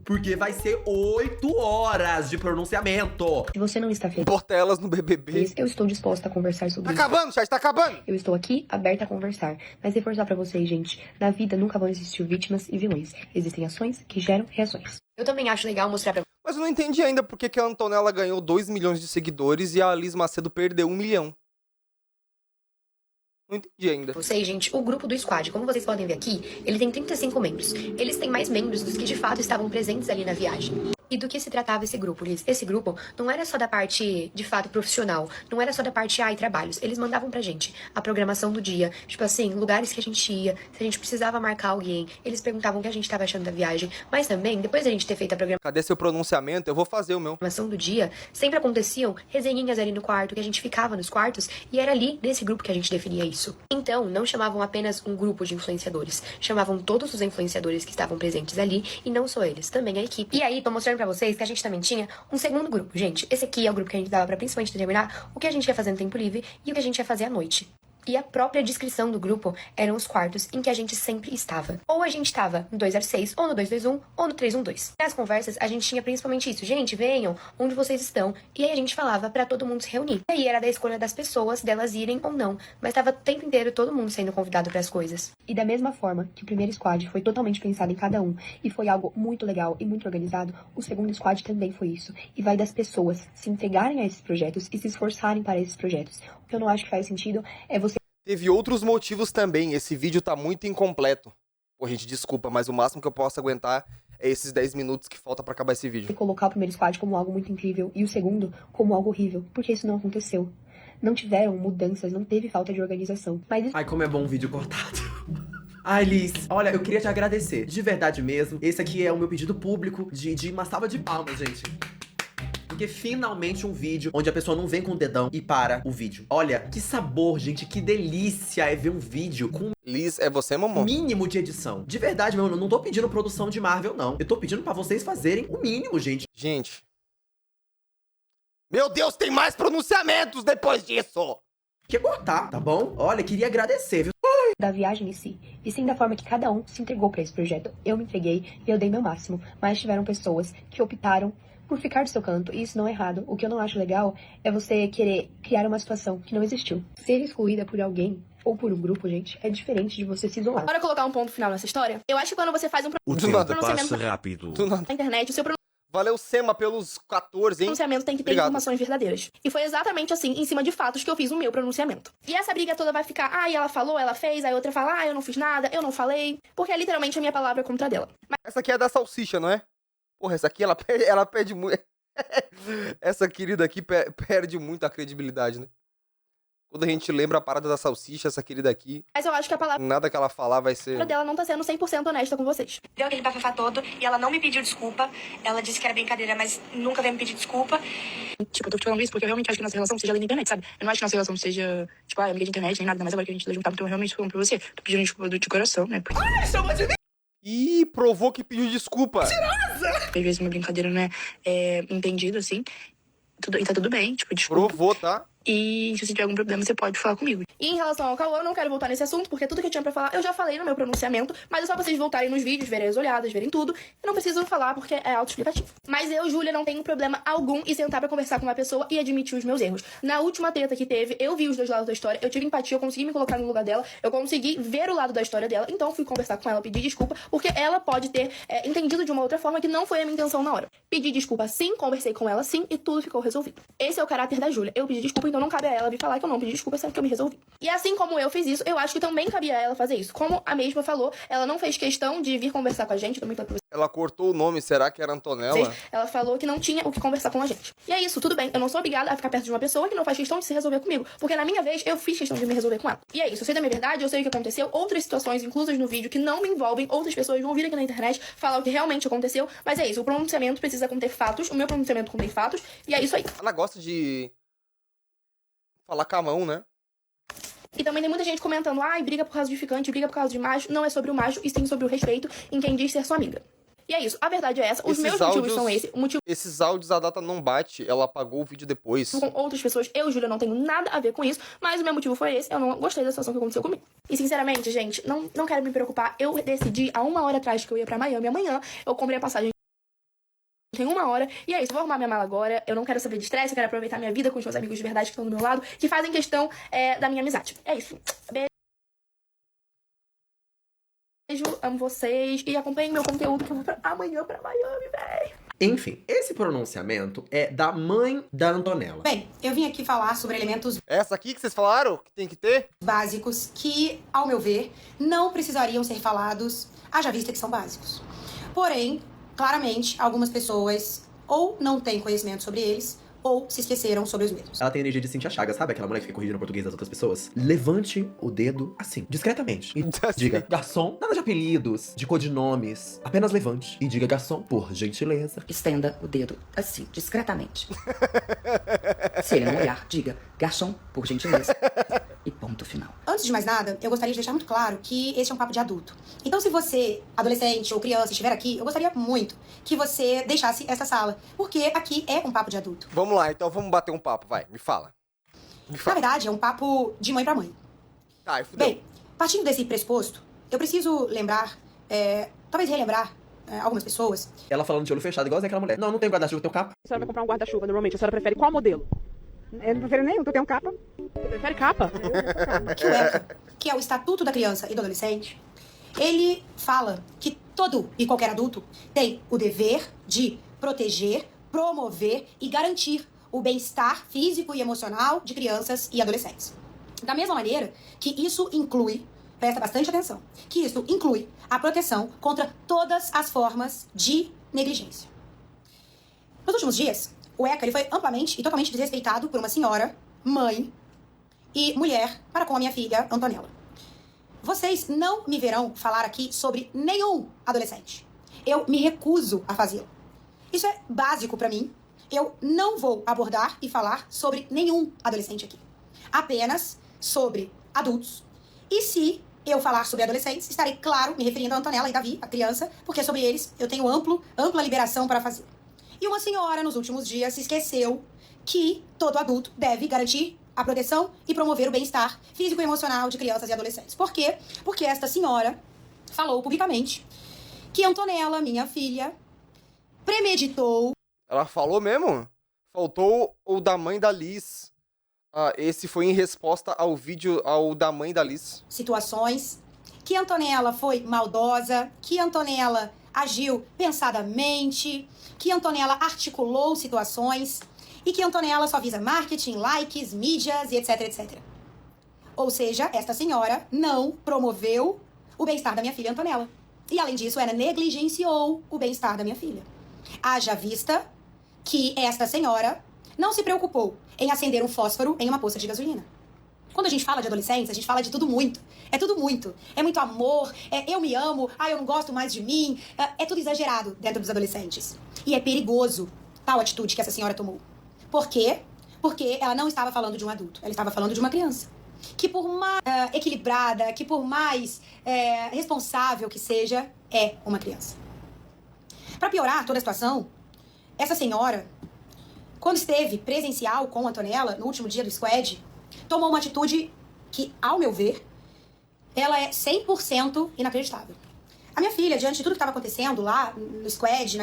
Porque vai ser 8 horas de pronunciamento. Se você não está feliz... Portelas no BBB. Eu estou disposta a conversar sobre isso. Tá acabando, chat, tá acabando. Eu estou aqui, aberta a conversar. Mas reforçar pra vocês, gente, na vida nunca vão existir vítimas e vilões. Existem ações que geram reações. Eu também acho legal mostrar pra Mas eu não entendi ainda por que a Antonella ganhou 2 milhões de seguidores e a Liz Macedo perdeu 1 milhão. Não entendi ainda. Vocês, gente, o grupo do Squad, como vocês podem ver aqui, ele tem 35 membros. Eles têm mais membros dos que de fato estavam presentes ali na viagem. E do que se tratava esse grupo, Liz? Esse grupo não era só da parte, de fato, profissional. Não era só da parte e trabalhos. Eles mandavam pra gente a programação do dia. Tipo assim, lugares que a gente ia, se a gente precisava marcar alguém. Eles perguntavam o que a gente tava achando da viagem. Mas também, depois da gente ter feito a programação... Cadê seu pronunciamento? Eu vou fazer o meu. Do dia, sempre aconteciam resenhinhas ali no quarto, que a gente ficava nos quartos, e era ali, nesse grupo, que a gente definia isso. Então, não chamavam apenas um grupo de influenciadores. Chamavam todos os influenciadores que estavam presentes ali, e não só eles, também a equipe. E aí, tô mostrando pra vocês que a gente também tinha um segundo grupo. Gente, esse aqui é o grupo que a gente dava pra principalmente determinar o que a gente ia fazer no tempo livre e o que a gente ia fazer à noite. E a própria descrição do grupo eram os quartos em que a gente sempre estava. Ou a gente estava no 206, ou no 221, ou no 312. Nas conversas, a gente tinha principalmente isso. Gente, venham, onde vocês estão? E aí a gente falava pra todo mundo se reunir. E aí era da escolha das pessoas, delas irem ou não. Mas tava o tempo inteiro todo mundo sendo convidado pras coisas. E da mesma forma que o primeiro squad foi totalmente pensado em cada um, e foi algo muito legal e muito organizado, o segundo squad também foi isso. E vai das pessoas se entregarem a esses projetos e se esforçarem para esses projetos. O que eu não acho que faz sentido é você... Teve outros motivos também, esse vídeo tá muito incompleto. Pô, gente, desculpa, mas o máximo que eu posso aguentar é esses 10 minutos que falta pra acabar esse vídeo. Colocar o primeiro squad como algo muito incrível e o segundo como algo horrível, porque isso não aconteceu. Não tiveram mudanças, não teve falta de organização. Mas isso... Ai, como é bom um vídeo cortado. Ai, Liz, olha, eu queria te agradecer, de verdade mesmo. Esse aqui é o meu pedido público de uma salva de palmas, gente. Porque finalmente um vídeo onde a pessoa não vem com o dedão e para o vídeo. Olha, que sabor, gente, que delícia é ver um vídeo com... Liz, é você, mamão? Mínimo de edição. De verdade, meu, eu não tô pedindo produção de Marvel, não. Eu tô pedindo pra vocês fazerem o mínimo, gente. Gente. Meu Deus, tem mais pronunciamentos depois disso! Que cortar, tá bom? Olha, queria agradecer, viu? Da viagem em si, e sim da forma que cada um se entregou pra esse projeto. Eu me entreguei e eu dei meu máximo, mas tiveram pessoas que optaram por ficar do seu canto, e isso não é errado. O que eu não acho legal é você querer criar uma situação que não existiu. Ser excluída por alguém ou por um grupo, gente, é diferente de você se isolar. Bora colocar um ponto final nessa história? Eu acho que quando você faz um O tempo pronunciamento passa rápido. na internet, o seu Valeu, Sema, pelos 14, hein? pronunciamento tem que ter informações verdadeiras. E foi exatamente assim, em cima de fatos, que eu fiz o meu pronunciamento. E essa briga toda vai ficar, ela falou, ela fez, aí outra fala, eu não fiz nada, eu não falei, porque é literalmente a minha palavra contra a dela. Mas... Essa aqui é da salsicha, não é? Porra, essa aqui, ela perde muito... Essa querida aqui perde muito a credibilidade, né? Quando a gente lembra a parada da salsicha, essa querida aqui... Mas eu acho que a palavra... Nada que ela falar vai ser... dela não tá sendo 100% honesta com vocês. Deu aquele bafafá todo e ela não me pediu desculpa. Ela disse que era brincadeira, mas nunca veio me pedir desculpa. Tipo, eu tô te falando isso porque eu realmente acho que nossa relação seja além da internet, sabe? Eu não acho que nossa relação seja, tipo, amiga de internet, nem nada, mas agora que a gente tá juntado, então eu realmente tô falando pra você. Tô pedindo desculpa de coração, né? Porque... chamou de mim! Ih, provou que pediu desculpa. Mentirosa! Às vezes uma brincadeira não é entendido, assim. E tá tudo bem, tipo, desculpa. Provou, tá? E se você tiver algum problema, você pode falar comigo. E em relação ao Cauã, eu não quero voltar nesse assunto, porque tudo que eu tinha pra falar, eu já falei no meu pronunciamento. Mas é só vocês voltarem nos vídeos, verem as olhadas, verem tudo. Eu não preciso falar, porque é autoexplicativo. Mas eu, Júlia, não tenho problema algum em sentar pra conversar com uma pessoa e admitir os meus erros. Na última treta que teve, eu vi os dois lados da história, eu tive empatia, eu consegui me colocar no lugar dela, eu consegui ver o lado da história dela, então fui conversar com ela, pedir desculpa, porque ela pode ter entendido de uma outra forma que não foi a minha intenção na hora. Pedi desculpa sim, conversei com ela sim, e tudo ficou resolvido. Esse é o caráter da Júlia. Eu pedi desculpa, então não cabe a ela vir falar que eu não pedi desculpa, sendo que eu me resolvi. E assim como eu fiz isso, eu acho que também cabia a ela fazer isso. Como a mesma falou, ela não fez questão de vir conversar com a gente, também pra você. Ela cortou o nome, será que era Antonella? Ela falou que não tinha o que conversar com a gente. E é isso, tudo bem. Eu não sou obrigada a ficar perto de uma pessoa que não faz questão de se resolver comigo. Porque na minha vez, eu fiz questão de me resolver com ela. E é isso, eu sei da minha verdade, eu sei o que aconteceu. Outras situações inclusas no vídeo que não me envolvem, outras pessoas vão vir aqui na internet falar o que realmente aconteceu. Mas é isso, o pronunciamento precisa conter fatos, o meu pronunciamento contém fatos, e é isso aí. Ela gosta de falar com a mão, né? E também tem muita gente comentando, briga por causa de ficante, briga por causa de macho. Não é sobre o macho, e sim sobre o respeito em quem diz ser sua amiga. E é isso, a verdade é essa, os meus motivos são esse. O motivo... Esses áudios, a data não bate, ela apagou o vídeo depois. Com outras pessoas, eu, Júlia, não tenho nada a ver com isso, mas o meu motivo foi esse, eu não gostei da situação que aconteceu comigo. E sinceramente, gente, não quero me preocupar, eu decidi há 1 hora atrás que eu ia pra Miami amanhã, eu comprei a passagem tem 1 hora, e é isso, vou arrumar minha mala agora, eu não quero saber de estresse, eu quero aproveitar minha vida com os meus amigos de verdade que estão do meu lado, que fazem questão da minha amizade. É isso. Beijo, amo vocês, e acompanhem meu conteúdo que eu vou amanhã pra Miami, véi. Enfim, esse pronunciamento é da mãe da Antonella. Bem, eu vim aqui falar sobre elementos Essa aqui que vocês falaram que tem que ter? básicos que, ao meu ver, não precisariam ser falados, haja vista que são básicos. Porém, claramente, algumas pessoas ou não têm conhecimento sobre eles, ou se esqueceram sobre os mesmos. Ela tem energia de Cintia Chagas, sabe aquela mulher que fica corrigindo o português das outras pessoas? Levante o dedo assim, discretamente. E diga, garçom, nada de apelidos, de codinomes. Apenas levante e diga, garçom, por gentileza. Estenda o dedo assim, discretamente. Se ele não olhar, diga, garçom, por gentileza. E ponto final. Antes de mais nada, eu gostaria de deixar muito claro que este é um papo de adulto. Então, se você, adolescente ou criança, estiver aqui, eu gostaria muito que você deixasse essa sala, porque aqui é um papo de adulto. Vamos lá, então vamos bater um papo, vai, me fala. Na verdade, é um papo de mãe pra mãe. Tá, fudeu. Bem, partindo desse pressuposto, eu preciso lembrar, talvez relembrar algumas pessoas. Ela falando de olho fechado, igual aquela mulher. Não, não tem guarda-chuva, tem um capa. A senhora vai comprar um guarda-chuva, normalmente. A senhora prefere qual modelo? Eu não prefiro nenhum, tu tem um capa? Você prefere capa? Que o ECA, que é o Estatuto da Criança e do Adolescente, ele fala que todo e qualquer adulto tem o dever de proteger, promover e garantir o bem-estar físico e emocional de crianças e adolescentes. Da mesma maneira que isso inclui, presta bastante atenção, que isso inclui a proteção contra todas as formas de negligência. Nos últimos dias, o ECA ele foi amplamente e totalmente desrespeitado por uma senhora, mãe e mulher para com a minha filha, Antonella. Vocês não me verão falar aqui sobre nenhum adolescente. Eu me recuso a fazê-lo. Isso é básico para mim. Eu não vou abordar e falar sobre nenhum adolescente aqui. Apenas sobre adultos. E se eu falar sobre adolescentes, estarei, claro, me referindo a Antonella e Davi, a criança, porque sobre eles eu tenho ampla liberação para fazer. E uma senhora, nos últimos dias, se esqueceu que todo adulto deve garantir a proteção e promover o bem-estar físico e emocional de crianças e adolescentes. Por quê? Porque esta senhora falou publicamente que Antonella, minha filha, premeditou... Ela falou mesmo? Faltou o da mãe da Liz. Esse foi em resposta ao vídeo da mãe da Liz. Situações, que Antonella foi maldosa, que Antonella agiu pensadamente, que Antonella articulou situações e que Antonella só visa marketing, likes, mídias e etc, etc. Ou seja, esta senhora não promoveu o bem-estar da minha filha Antonella. E além disso, ela negligenciou o bem-estar da minha filha. Haja vista que esta senhora não se preocupou em acender um fósforo em uma poça de gasolina. Quando a gente fala de adolescência, a gente fala de tudo muito. É tudo muito. É muito amor, eu me amo, eu não gosto mais de mim. É tudo exagerado dentro dos adolescentes. E é perigoso tal atitude que essa senhora tomou. Por quê? Porque ela não estava falando de um adulto, ela estava falando de uma criança. Que por mais equilibrada, que por mais responsável que seja, é uma criança. Para piorar toda a situação, essa senhora, quando esteve presencial com a Antonella, no último dia do squad, tomou uma atitude que, ao meu ver, ela é 100% inacreditável. A minha filha, diante de tudo que estava acontecendo lá no squad,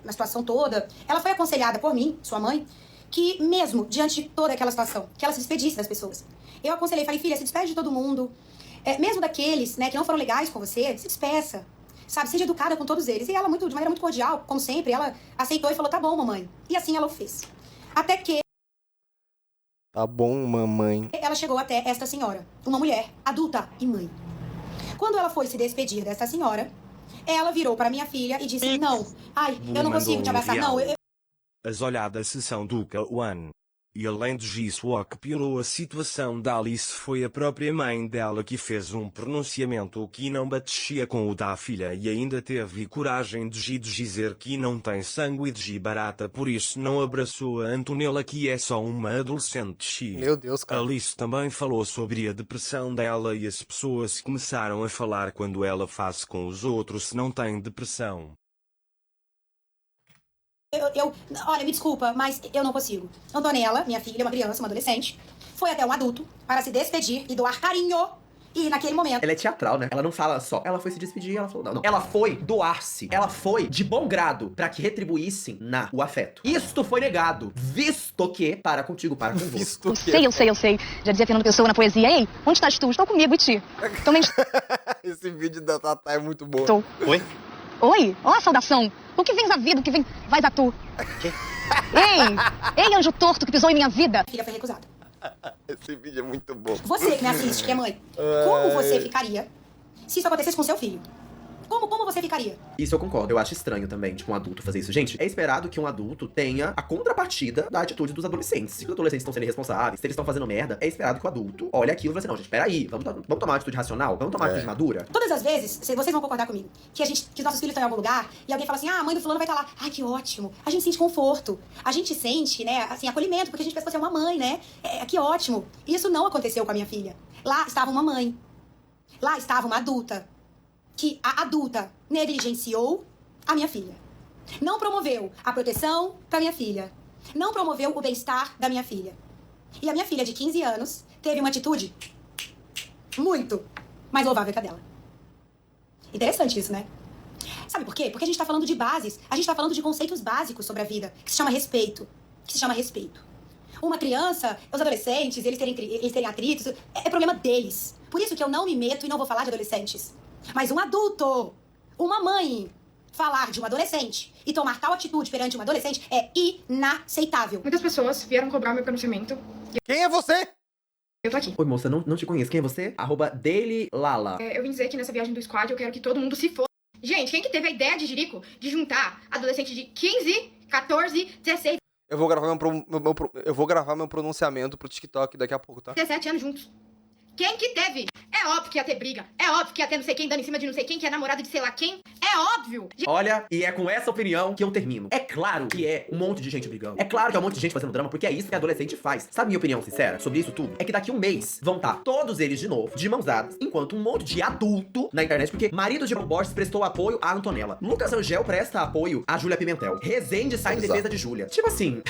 na situação toda, ela foi aconselhada por mim, sua mãe, que mesmo diante de toda aquela situação, que ela se despedisse das pessoas. Eu aconselhei, falei, filha, se despede de todo mundo, mesmo daqueles, né, que não foram legais com você, se despeça, sabe, seja educada com todos eles. E ela, de maneira muito cordial, como sempre, ela aceitou e falou, tá bom, mamãe. E assim ela o fez. Até que... Tá bom, mamãe. Ela chegou até esta senhora, uma mulher adulta e mãe. Quando ela foi se despedir desta senhora, ela virou para minha filha e disse, não, eu não consigo te abraçar, não. As olhadas sessão do K1. E além disso, o que piorou a situação da Alice foi a própria mãe dela que fez um pronunciamento que não batia com o da filha e ainda teve coragem de dizer que não tem sangue de barata, por isso não abraçou a Antonella, que é só uma adolescente. Meu Deus, cara. Alice também falou sobre a depressão dela e as pessoas começaram a falar quando ela faz com os outros se não tem depressão. Olha, me desculpa, mas eu não consigo. Antonella, minha filha, uma criança, uma adolescente, foi até um adulto para se despedir e doar carinho. E naquele momento... Ela é teatral, né? Ela não fala só. Ela foi se despedir e ela falou, não. Ela foi doar-se. Ela foi de bom grado para que retribuíssem o afeto. Isto foi negado, visto que... Para contigo, para convosco. Visto que... Eu sei. Já dizia Fernando Pessoa na poesia. Ei, onde estás tu? Estou comigo e ti. Então nem... Esse vídeo da Tatá é muito bom. Oi? Oi? Ó a saudação. O que vens a vida, o que vem vai dar tu? Ei, anjo torto que pisou em minha vida. A filha foi recusada. Esse vídeo é muito bom. Você que me assiste, que é mãe, como você ficaria se isso acontecesse com seu filho? Como você ficaria? Isso eu concordo, eu acho estranho também, tipo, um adulto fazer isso. Gente, é esperado que um adulto tenha a contrapartida da atitude dos adolescentes. Se os adolescentes estão sendo irresponsáveis, se eles estão fazendo merda, é esperado que o adulto olhe aquilo e fale assim, não, gente, peraí, vamos tomar uma atitude racional? Vamos tomar uma atitude madura? Todas as vezes, vocês vão concordar comigo, que os nossos filhos estão em algum lugar e alguém fala assim, a mãe do fulano vai estar lá. Ai, que ótimo. A gente sente conforto. A gente sente, né, assim, acolhimento, porque a gente pensa que você é uma mãe, né? Que ótimo. Isso não aconteceu com a minha filha. Lá estava uma mãe. Lá estava uma adulta. Que a adulta negligenciou a minha filha. Não promoveu a proteção para minha filha. Não promoveu o bem-estar da minha filha. E a minha filha de 15 anos teve uma atitude muito mais louvável que a dela. Interessante isso, né? Sabe por quê? Porque a gente tá falando de bases, a gente tá falando de conceitos básicos sobre a vida, que se chama respeito. Uma criança, os adolescentes, eles terem atritos, é problema deles. Por isso que eu não me meto e não vou falar de adolescentes. Mas um adulto, uma mãe, falar de um adolescente e tomar tal atitude perante um adolescente é inaceitável. Muitas pessoas vieram cobrar meu pronunciamento. Quem é você? Eu tô aqui. Oi, moça, não te conheço. Quem é você? @dailylala. Eu vim dizer que nessa viagem do squad eu quero que todo mundo se foda. Gente, quem que teve a ideia de Jerico de juntar adolescente de 15, 14, 16... Eu vou gravar meu pronunciamento pro TikTok daqui a pouco, tá? 17 anos juntos. Quem que teve? É óbvio que ia ter briga. É óbvio que ia ter não sei quem dando em cima de não sei quem, que é namorado de sei lá quem. É óbvio. Olha, e é com essa opinião que eu termino. É claro que é um monte de gente brigando. É claro que é um monte de gente fazendo drama, porque é isso que adolescente faz. Sabe minha opinião sincera sobre isso tudo? É que daqui um mês vão estar todos eles de novo, de mãos dadas, enquanto um monte de adulto na internet, porque marido de Borges prestou apoio à Antonella. Lucas Angel presta apoio à Júlia Pimentel. Rezende sai em defesa de Júlia. Tipo assim...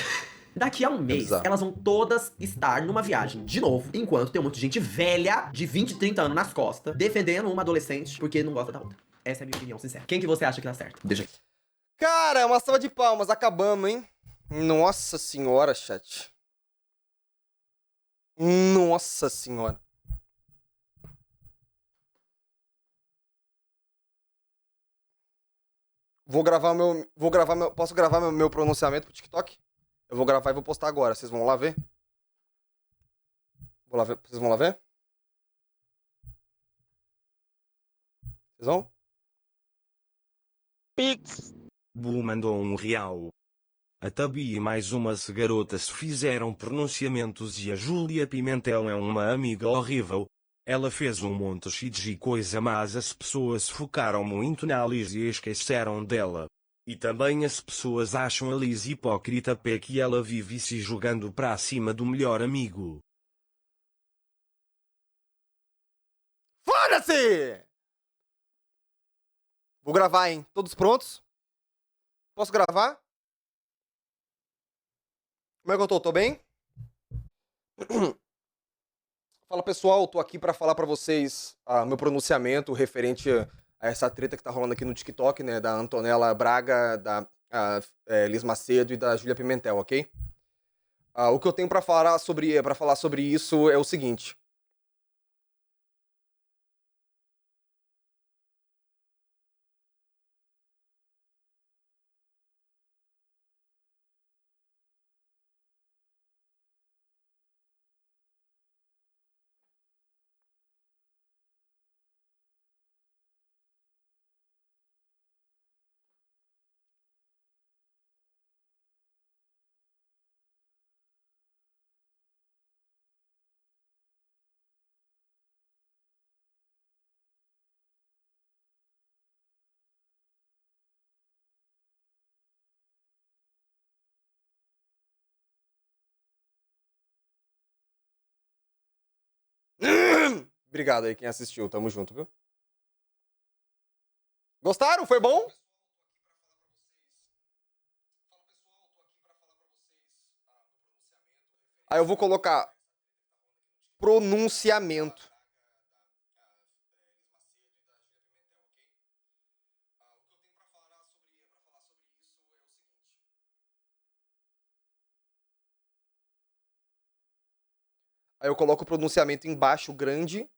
Daqui a um mês, elas vão todas estar numa viagem de novo, enquanto tem um monte de gente velha, de 20, 30 anos nas costas, defendendo uma adolescente porque não gosta da outra. Essa é a minha opinião sincera. Quem que você acha que dá certo? Deixa aqui. Cara, uma salva de palmas, acabamos, hein? Nossa senhora, chat. Nossa senhora. Posso gravar meu pronunciamento pro TikTok? Eu vou gravar e vou postar agora. Vocês vão lá ver? Vocês vão lá ver? Vocês vão? Pix. Bu mandou R$1. A Tabi e mais umas garotas fizeram pronunciamentos e a Júlia Pimentel é uma amiga horrível. Ela fez um monte de coisa, mas as pessoas focaram muito na Liz e esqueceram dela. E também as pessoas acham a Liz hipócrita porque ela vive se jogando pra cima do melhor amigo. Foda-se! Vou gravar, hein? Todos prontos? Posso gravar? Como é que eu tô? Tô bem? Fala, pessoal. Tô aqui pra falar pra vocês meu pronunciamento referente a essa treta que tá rolando aqui no TikTok, né? Da Antonella Braga, da Liz Macedo e da Júlia Pimentel, ok? O que eu tenho pra falar sobre isso é o seguinte. Obrigado aí quem assistiu, tamo junto, viu? Gostaram? Foi bom? Aí eu vou colocar pronunciamento. Aí eu coloco o pronunciamento embaixo, grande,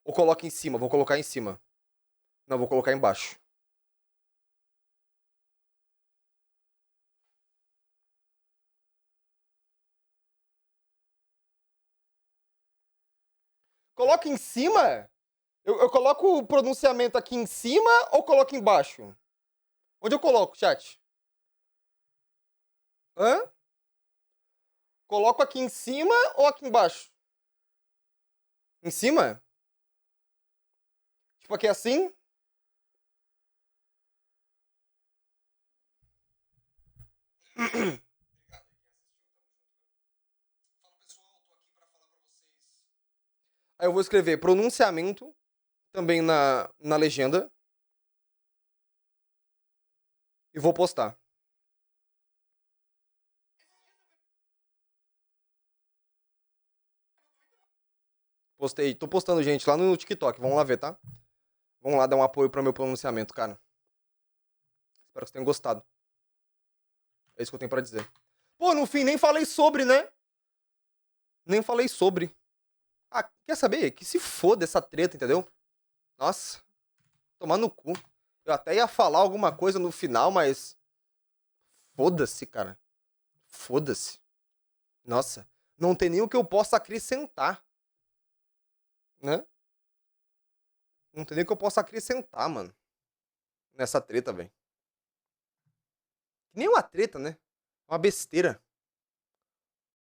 ou coloco em cima? Vou colocar em cima. Não, vou colocar embaixo. Coloca em cima? Eu coloco o pronunciamento aqui em cima ou coloco embaixo? Onde eu coloco, chat? Hã? Coloco aqui em cima ou aqui embaixo? Em cima? Tipo aqui assim? Aí eu vou escrever pronunciamento também na legenda. E vou postar. Postei. Tô postando, gente, lá no TikTok. Vamos lá ver, tá? Vamos lá dar um apoio pro meu pronunciamento, cara. Espero que vocês tenham gostado. É isso que eu tenho pra dizer. Pô, no fim, nem falei sobre, né? Nem falei sobre. Ah, quer saber? Que se foda essa treta, entendeu? Nossa. Tomar no cu. Eu até ia falar alguma coisa no final, mas... Foda-se, cara. Foda-se. Nossa. Não tem nem o que eu possa acrescentar. Né? Não tem nem o que eu possa acrescentar, mano. Nessa treta, velho. Nem uma treta, né? Uma besteira.